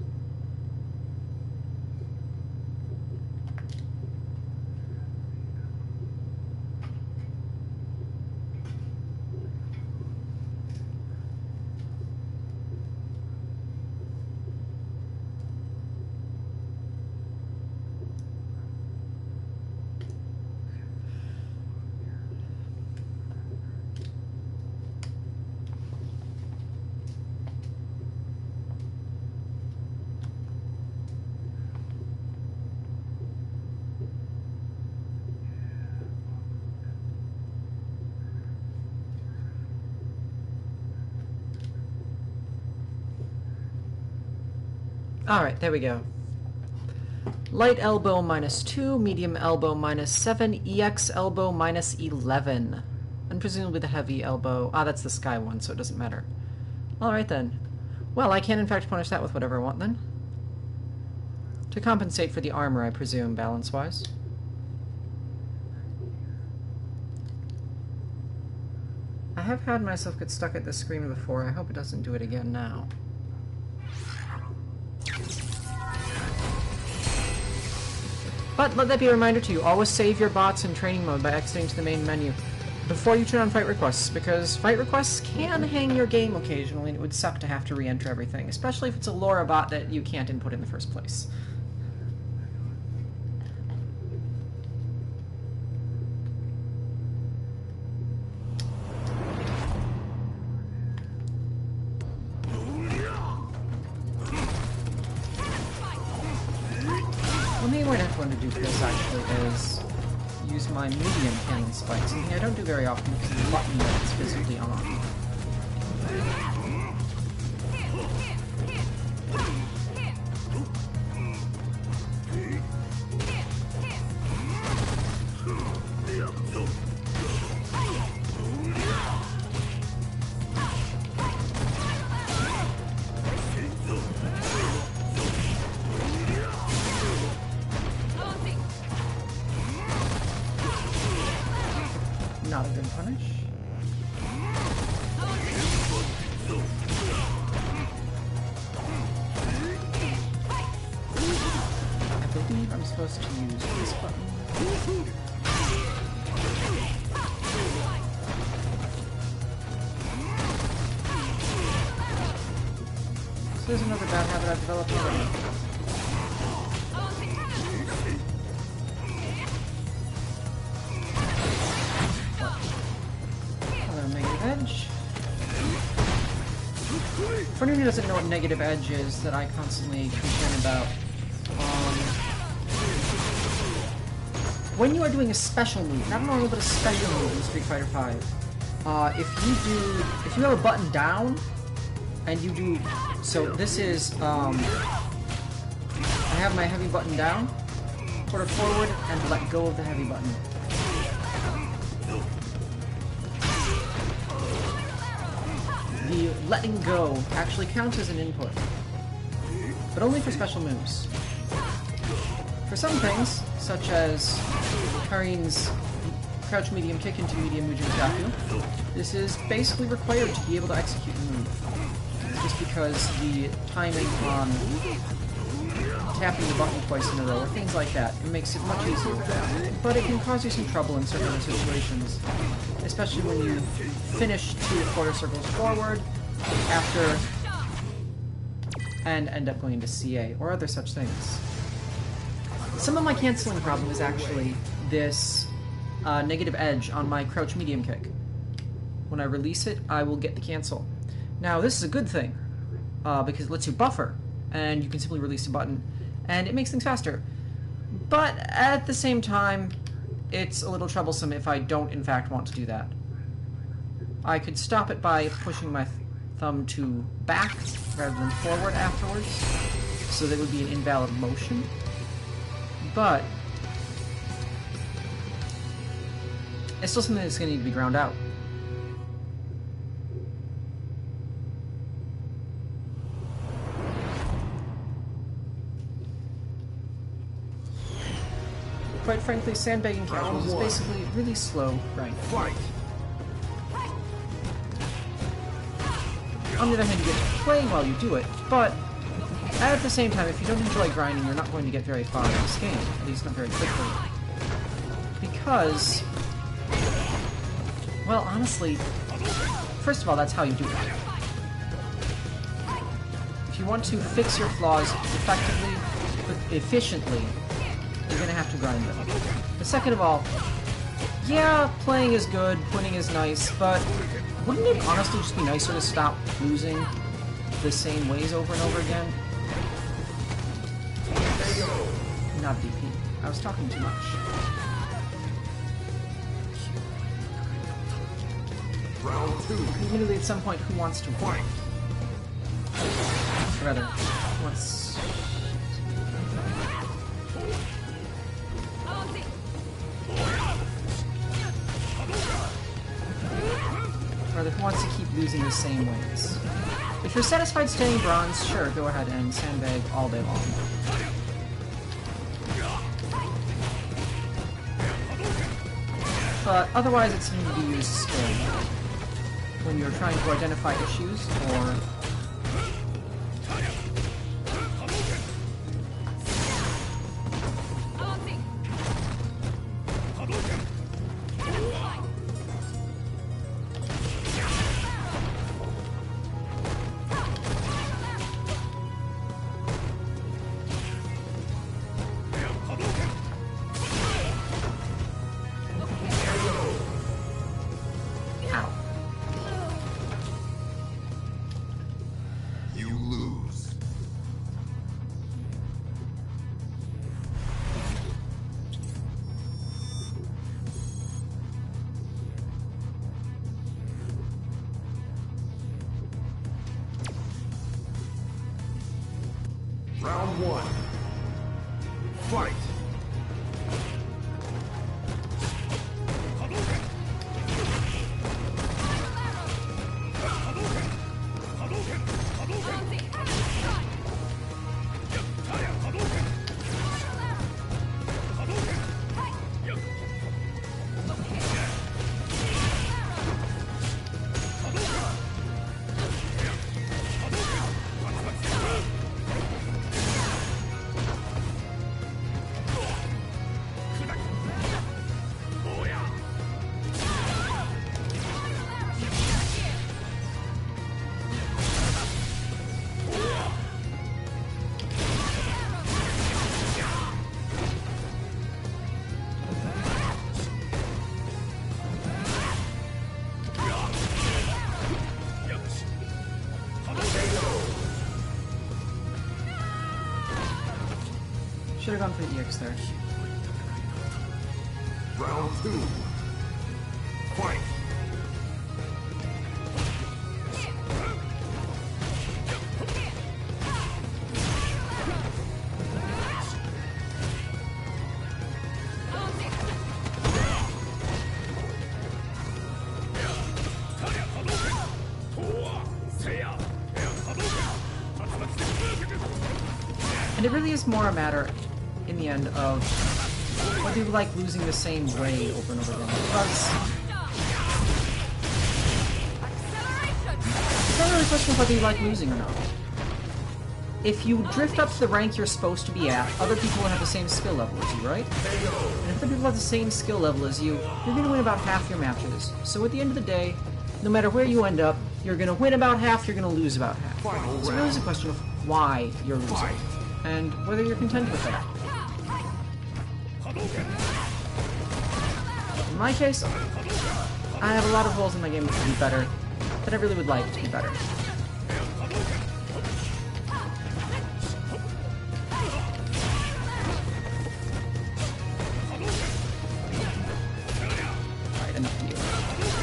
Alright, there we go. Light elbow -2, medium elbow -7, EX elbow -11. And presumably the heavy elbow... Ah, that's the sky one, so it doesn't matter. Alright then. Well, I can in fact punish that with whatever I want then. To compensate for the armor, I presume, balance-wise. I have had myself get stuck at this screen before. I hope it doesn't do it again now. But let that be a reminder to you, always save your bots in training mode by exiting to the main menu before you turn on fight requests, because fight requests can hang your game occasionally, and it would suck to have to re-enter everything, especially if it's a Laura bot that you can't input in the first place. One thing I might have to do for this actually is use my medium cannon spike, something I don't do very often because of the button that's physically on. Not a good punish. I believe I'm supposed to use this button. So there's another bad habit I've developed already. Edge. For anyone who doesn't know what negative edge is, that I constantly complain about, when you are doing a special move, not normal but a special move in Street Fighter V, if you have a button down, and you do, so this is, I have my heavy button down, put it forward, and let go of the heavy button. The letting go actually counts as an input, but only for special moves. For some things, such as Karin's crouch medium kick into medium Mujin-Taku, this is basically required to be able to execute the move, just because the timing on tapping the button twice in a row or things like that, it makes it much easier. But it can cause you some trouble in certain other situations, especially when you finish 2 quarter circles forward after and end up going into CA or other such things. Some of my canceling problem is actually this negative edge on my crouch medium kick. When I release it, I will get the cancel. Now this is a good thing because it lets you buffer and you can simply release a button and it makes things faster. But at the same time, it's a little troublesome if I don't in fact want to do that. I could stop it by pushing my thumb to back rather than forward afterwards, so that would be an invalid motion. But it's still something that's going to need to be ground out. Quite frankly, sandbagging casuals is basically really slow grinding. On the other hand, you get to play while you do it, but at the same time, if you don't enjoy grinding, you're not going to get very far in this game, at least not very quickly. Because, well, honestly, first of all, that's how you do it. If you want to fix your flaws effectively, efficiently, you're going to have to grind them. But second of all, yeah, playing is good, winning is nice, but wouldn't it honestly just be nicer to stop losing the same ways over and over again? Not DP. I was talking too much. Round 2. Admittedly, at some point, who wants to win? Or rather, wants... Rather, who wants to keep losing the same ways? If you're satisfied staying bronze, sure, go ahead and sandbag all day long. But otherwise, it's needed to be used sparingly when you're trying to identify issues or Round one. Fight! Should have gone for the EX there. Round two. Fight! And it really is more a matter, in the end, of whether you like losing the same way over and over again. Because it's not really a question of whether you like losing or not. If you drift up to the rank you're supposed to be at, other people will have the same skill level as you, right? And if other people have the same skill level as you, you're going to win about half your matches. So at the end of the day, no matter where you end up, you're going to win about half, you're going to lose about half. So it really is a question of why you're losing, and whether you're content with that. In my case, I have a lot of holes in my game that could be better, that I really would like to be better. Alright, enough of you. Fine.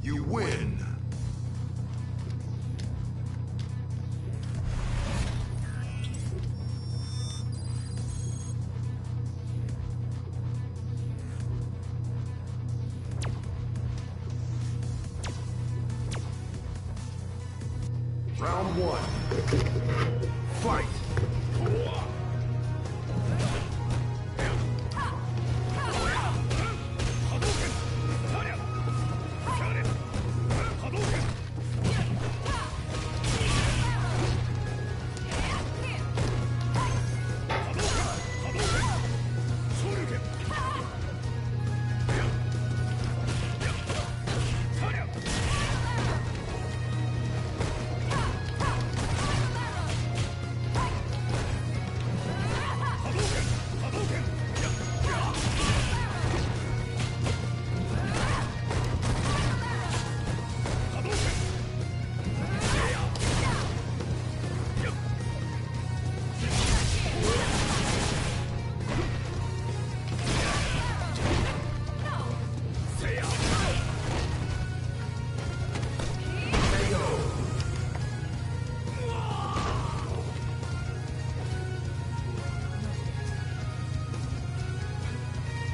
You win! Round one. Fight!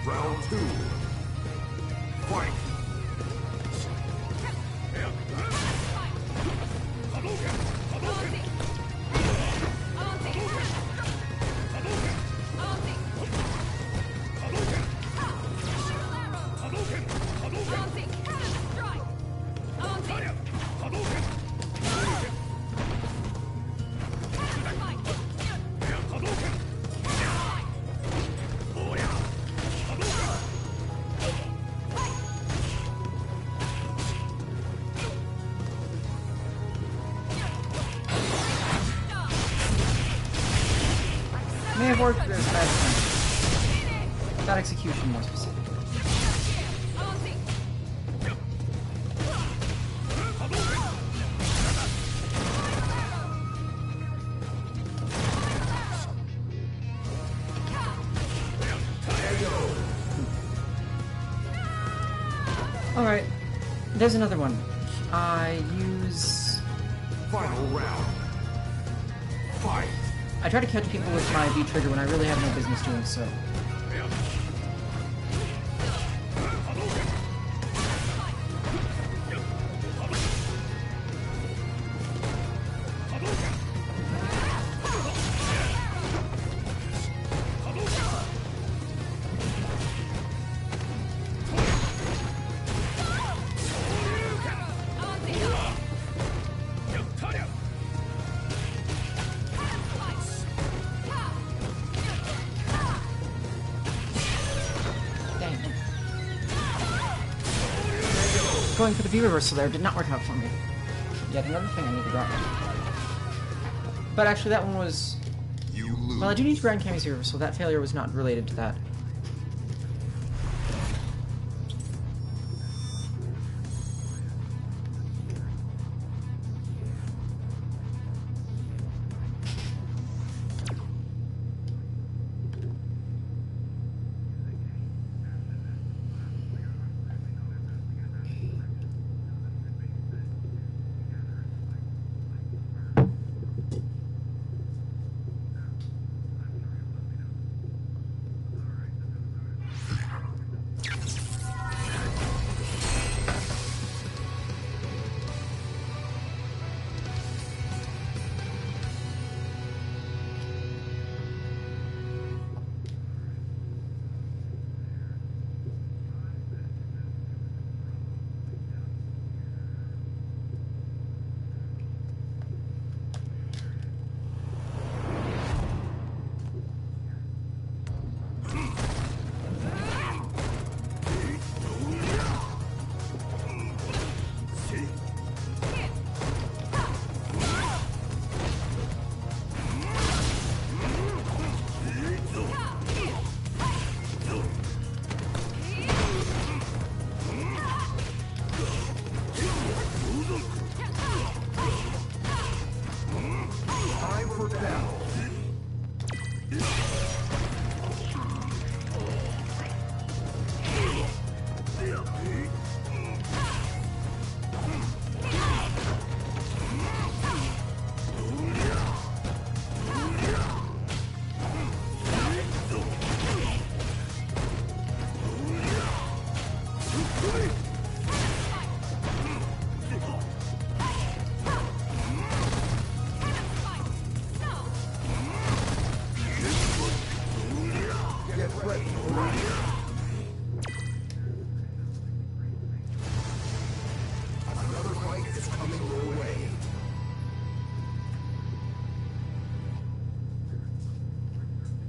Round two. Fight! May have worked, but it was bad time. Bad execution, more specifically. Alright, there's another one. I use... Final round. Fight. I try to catch people with my V trigger when I really have no business doing so. Going for the V reversal there did not work out for me. Yet another thing I need to grab. But actually that one was... You lose. Well, I do need to grind Cammy's V reversal. That failure was not related to that.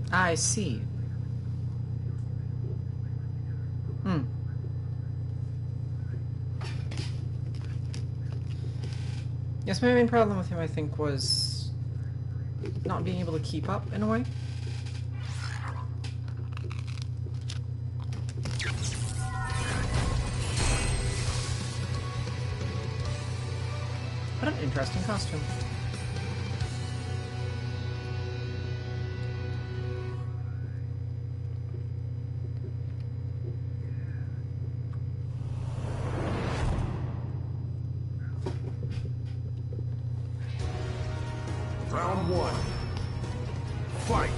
I see. Yes, my main problem with him, I think, was not being able to keep up, in a way. What an interesting costume. Round one. Fight.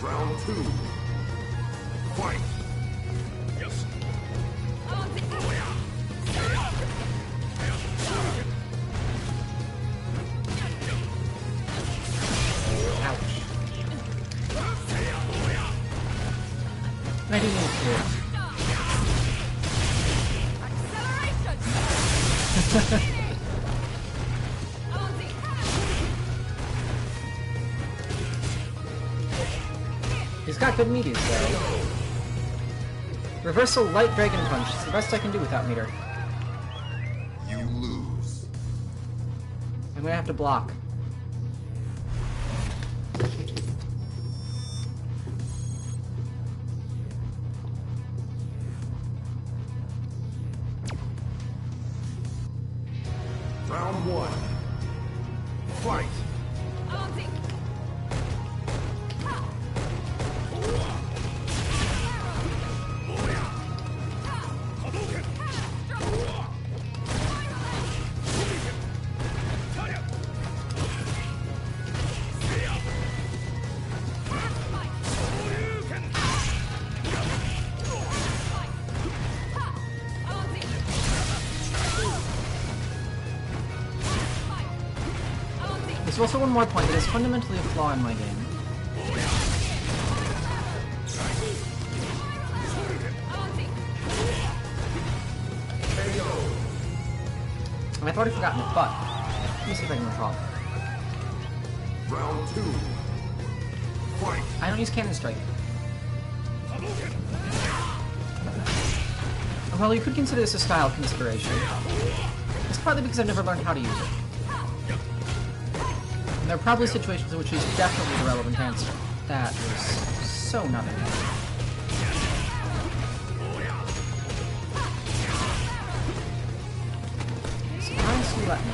Round two. Fight. Yes. here. He's got good meteors, though. Reversal Light Dragon Punch. It's the best I can do without meter. You lose. I'm gonna have to block. Round one. Fight. There's also one more point that is fundamentally a flaw in my game. And I've already forgotten it, but let me see if I can recall. Round two. Fight. I don't use Cannon Strike. Well, you could consider this a style consideration. It's partly because I've never learned how to use it. And there are probably situations in which it's definitely the relevant answer. That was so nothing. Surprised you let me.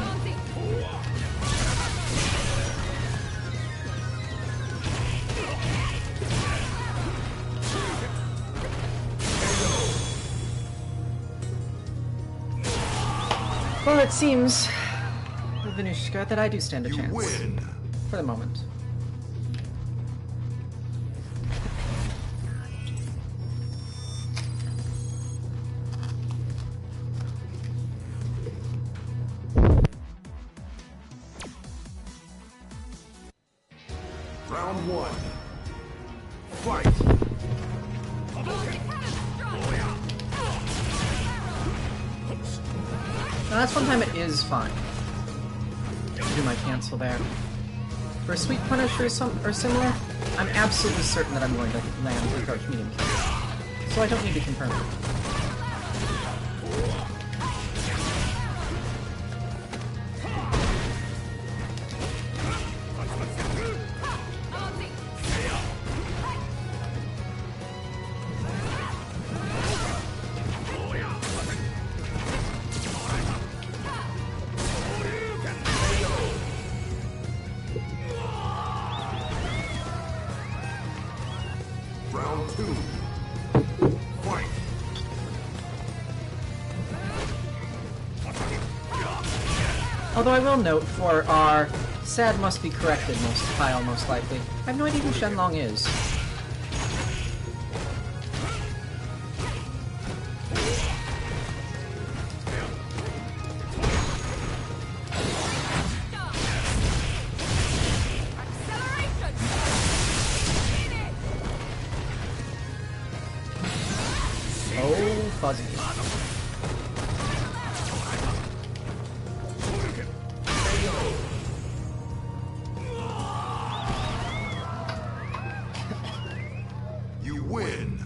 Well, it seems, Venushka, that I do stand a chance. You win. For the moment. Round one. Fight. Now that's one time it is fine. Do my cancel there. For a Sweet Punish or similar, I'm absolutely certain that I'm going to land the Crouch Medium Kill. So I don't need to confirm it. Round two. Fight. Although I will note, for our sad must be corrected pile, most likely, I have no idea who Shenlong is. Oh, fuzzy. You win.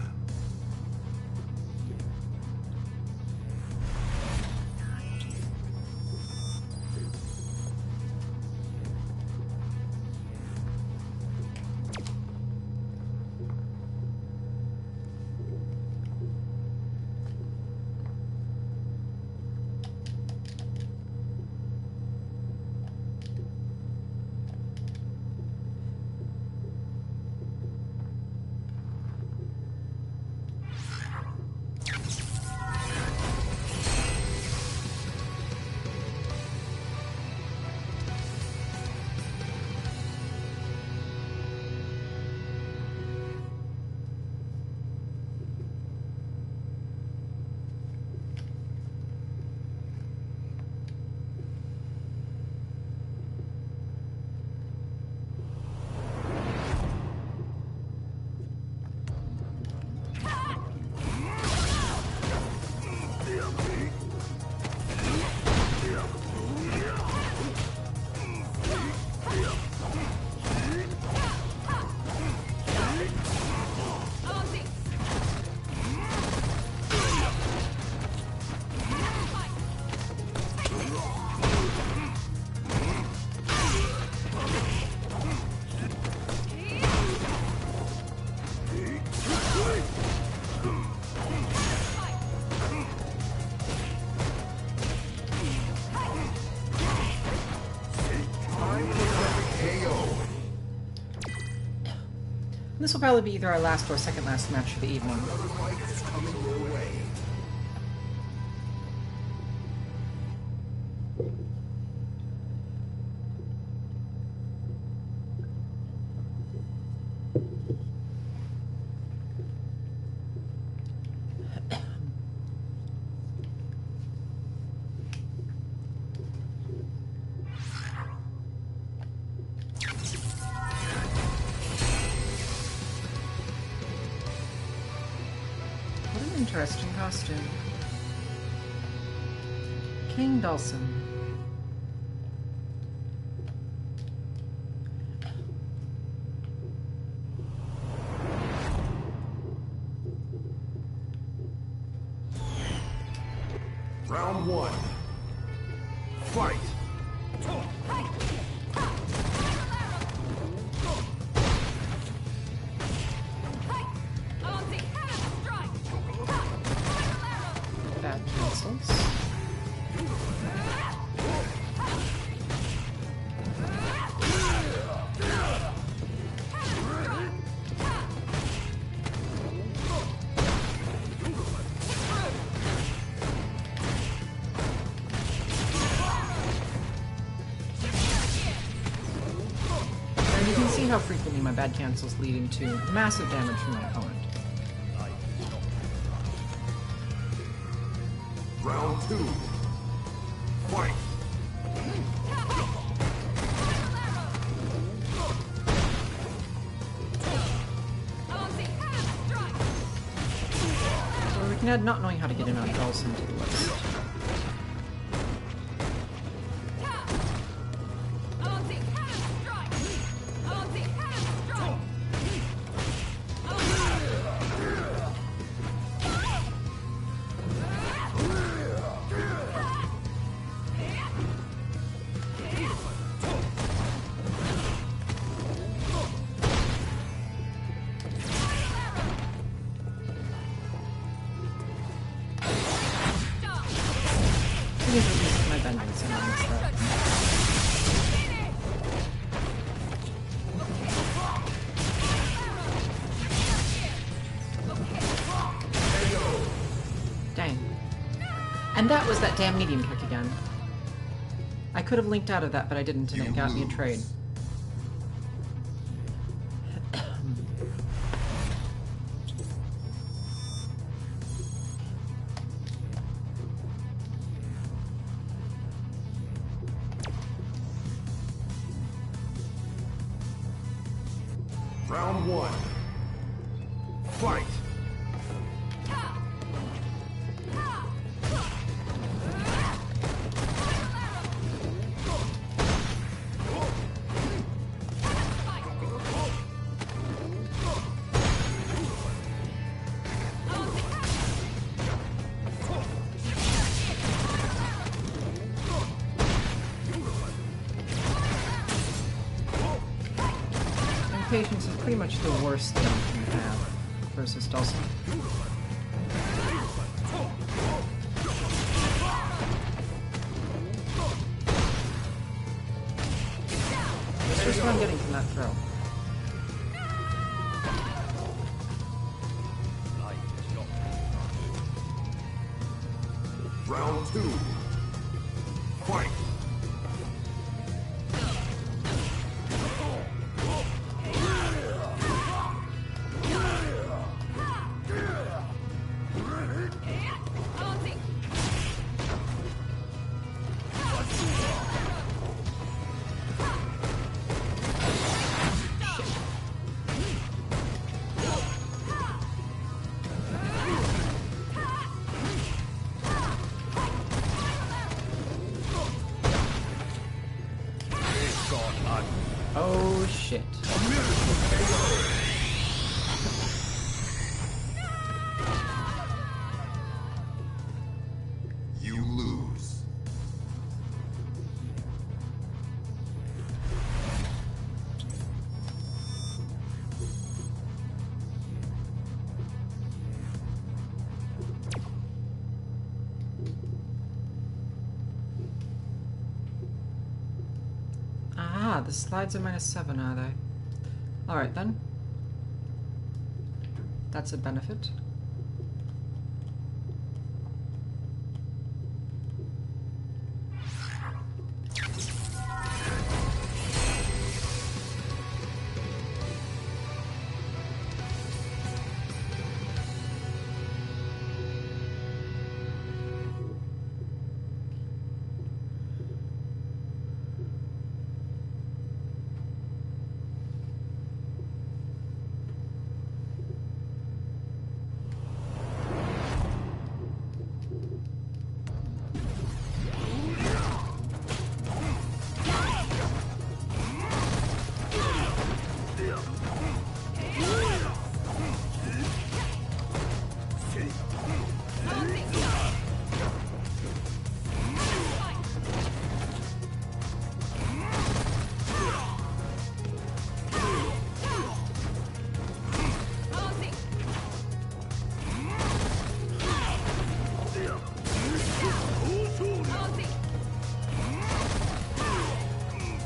This will probably be either our last or second last match for the evening. Another fight is coming your way. What an interesting costume. King Dulcin. Round one. Fight! That cancels. And you can see how frequently my bad cancels leading to massive damage from my opponent. Round two. Fight! So we can add not knowing how to get in on Dulcin to the list. I think at least my vengeance and almost that. Dang. And that was that damn medium kick again. I could have linked out of that, but I didn't, and it got me a trade. Round one. Fight! Patience is pretty much the worst thing you can have versus Dulcin. That's just what I'm getting from that throw. Round two. Fight! Oh shit. You lose. Ah, the slides are -7, are they? Alright then. That's a benefit.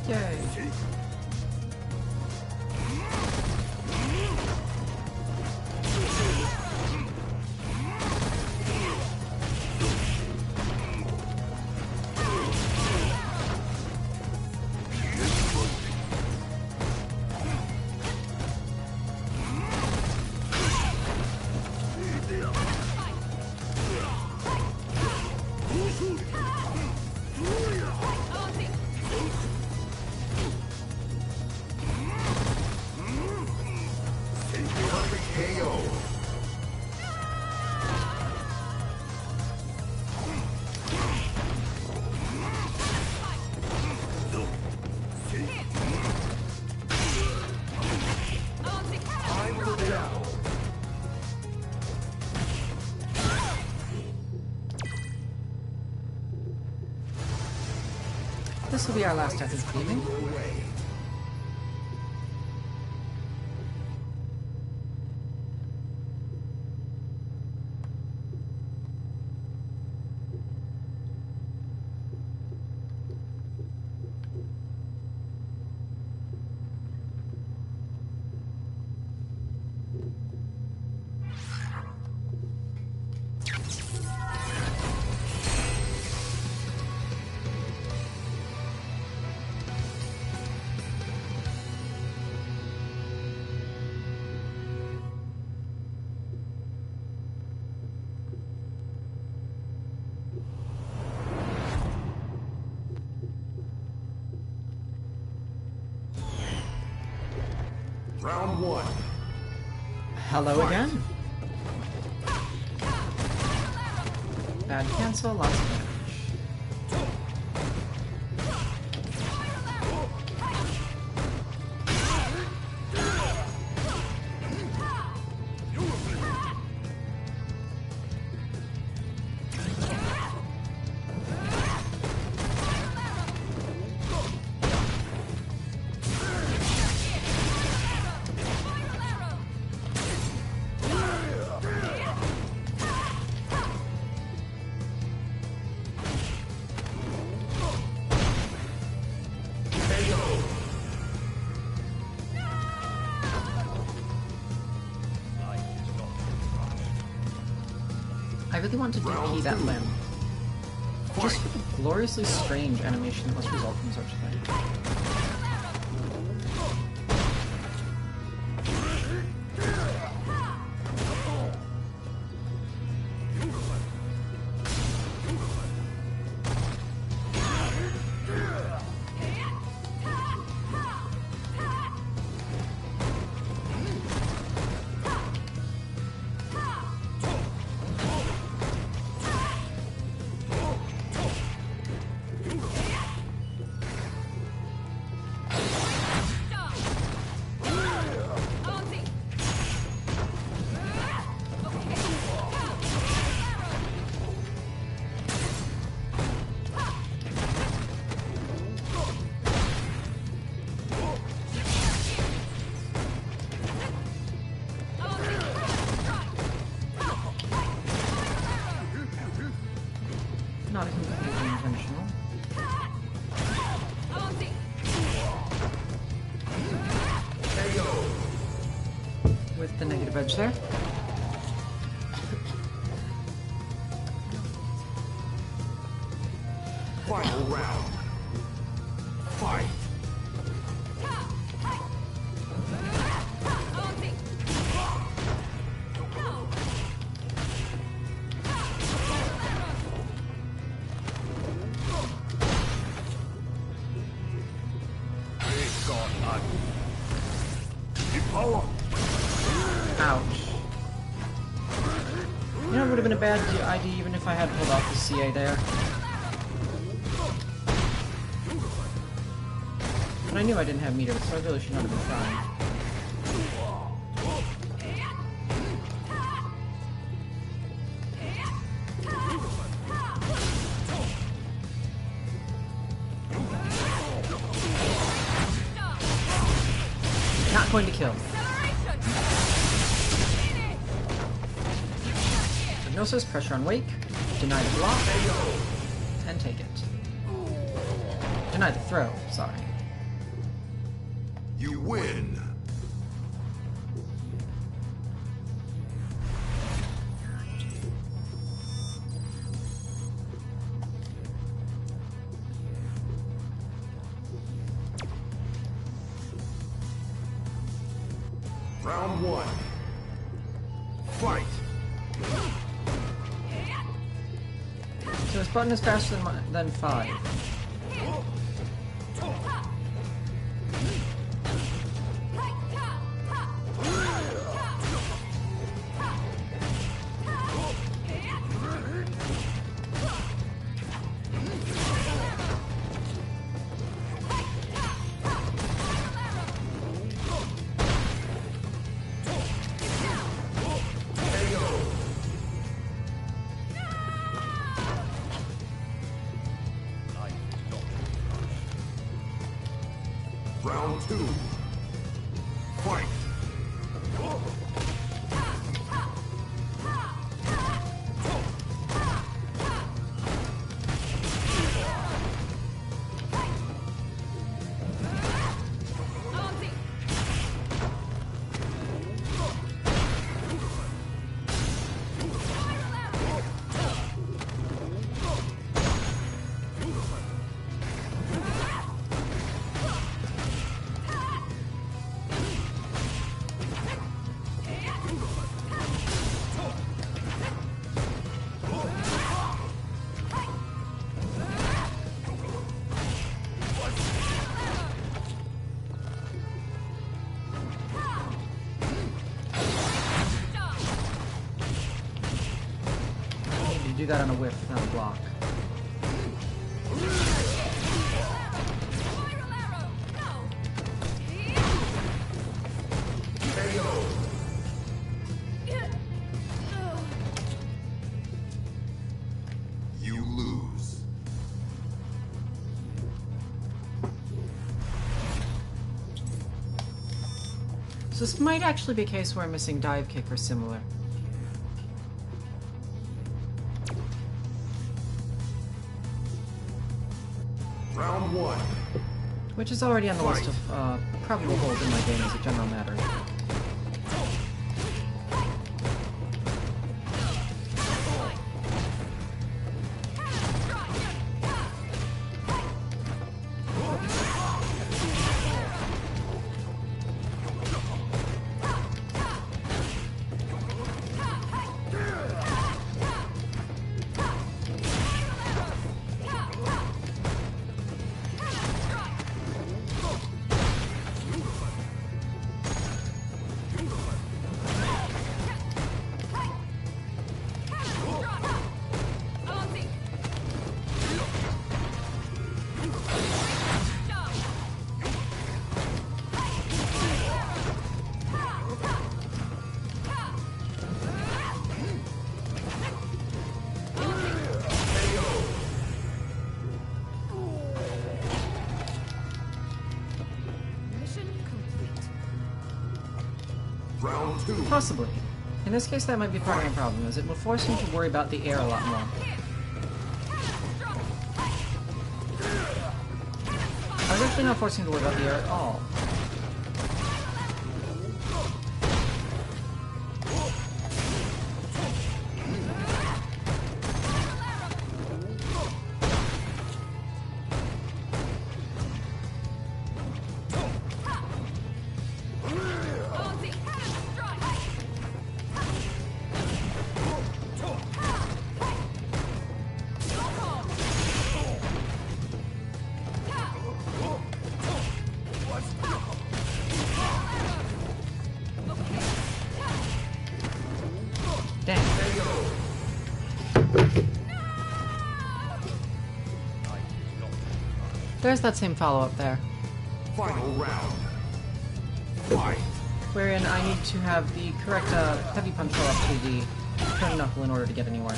Yay. This will be our last death of the evening. Round one. Hello again. Bad cancel, lots of damage. I really want to DP that limb. Just for the gloriously strange animation that must result from such a thing. Not completely intentional. With the negative edge there. Power. Ouch. You know, it would have been a bad idea even if I had pulled off the CA there. But I knew I didn't have meters, so I really should not have been trying. Not going to kill. Hypnosis, pressure on wake, deny the block, and take it. Deny the throw, sorry. You win. Round 1. Fight. So this button is faster than 5. Round 2. Fight. Do that on a whiff, not a block. You lose. So this might actually be a case where I'm missing dive kick or similar. Round 1. Which is already on the list of probable holds in my game as a general matter. Round 2. Possibly. In this case, that might be part of the problem, as it will force him to worry about the air a lot more. I was actually not forcing him to worry about the air at all. there's that same follow-up there, Final round. Fight. wherein I need to have the correct heavy punch roll up to the turn knuckle in order to get anywhere.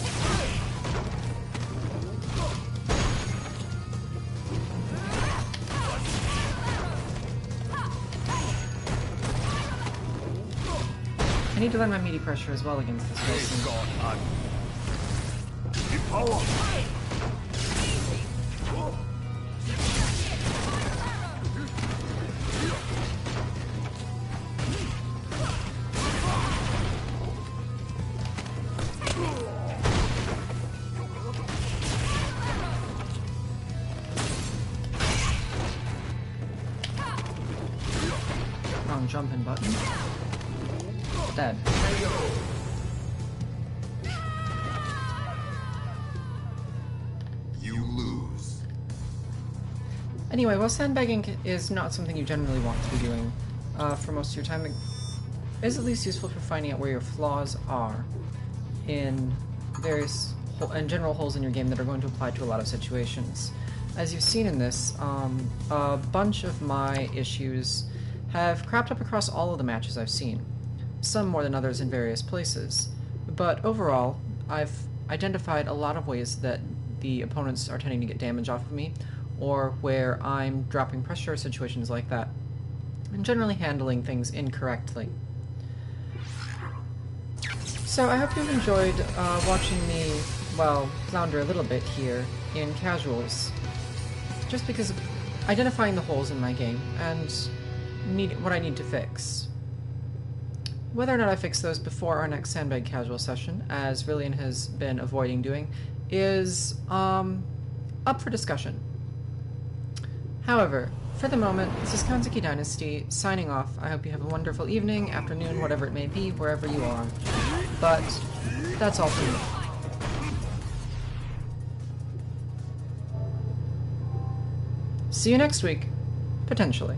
I need to learn my meaty pressure as well against this person. Power. Wrong jumping button. Dead. You lose. Anyway, while sandbagging is not something you generally want to be doing for most of your time, it is at least useful for finding out where your flaws are in various and general holes in your game that are going to apply to a lot of situations. As you've seen in this, a bunch of my issues have cropped up across all of the matches I've seen, some more than others in various places, but overall, I've identified a lot of ways that the opponents are tending to get damage off of me, or where I'm dropping pressure, situations like that, and generally handling things incorrectly. So I hope you've enjoyed watching me, well, flounder a little bit here in casuals, just because of identifying the holes in my game and what I need to fix. Whether or not I fix those before our next Sandbag casual session, as Rillian has been avoiding doing, is up for discussion. However, for the moment, this is Kanzuki Dynasty, signing off. I hope you have a wonderful evening, afternoon, whatever it may be, wherever you are. But that's all for me. See you next week. Potentially.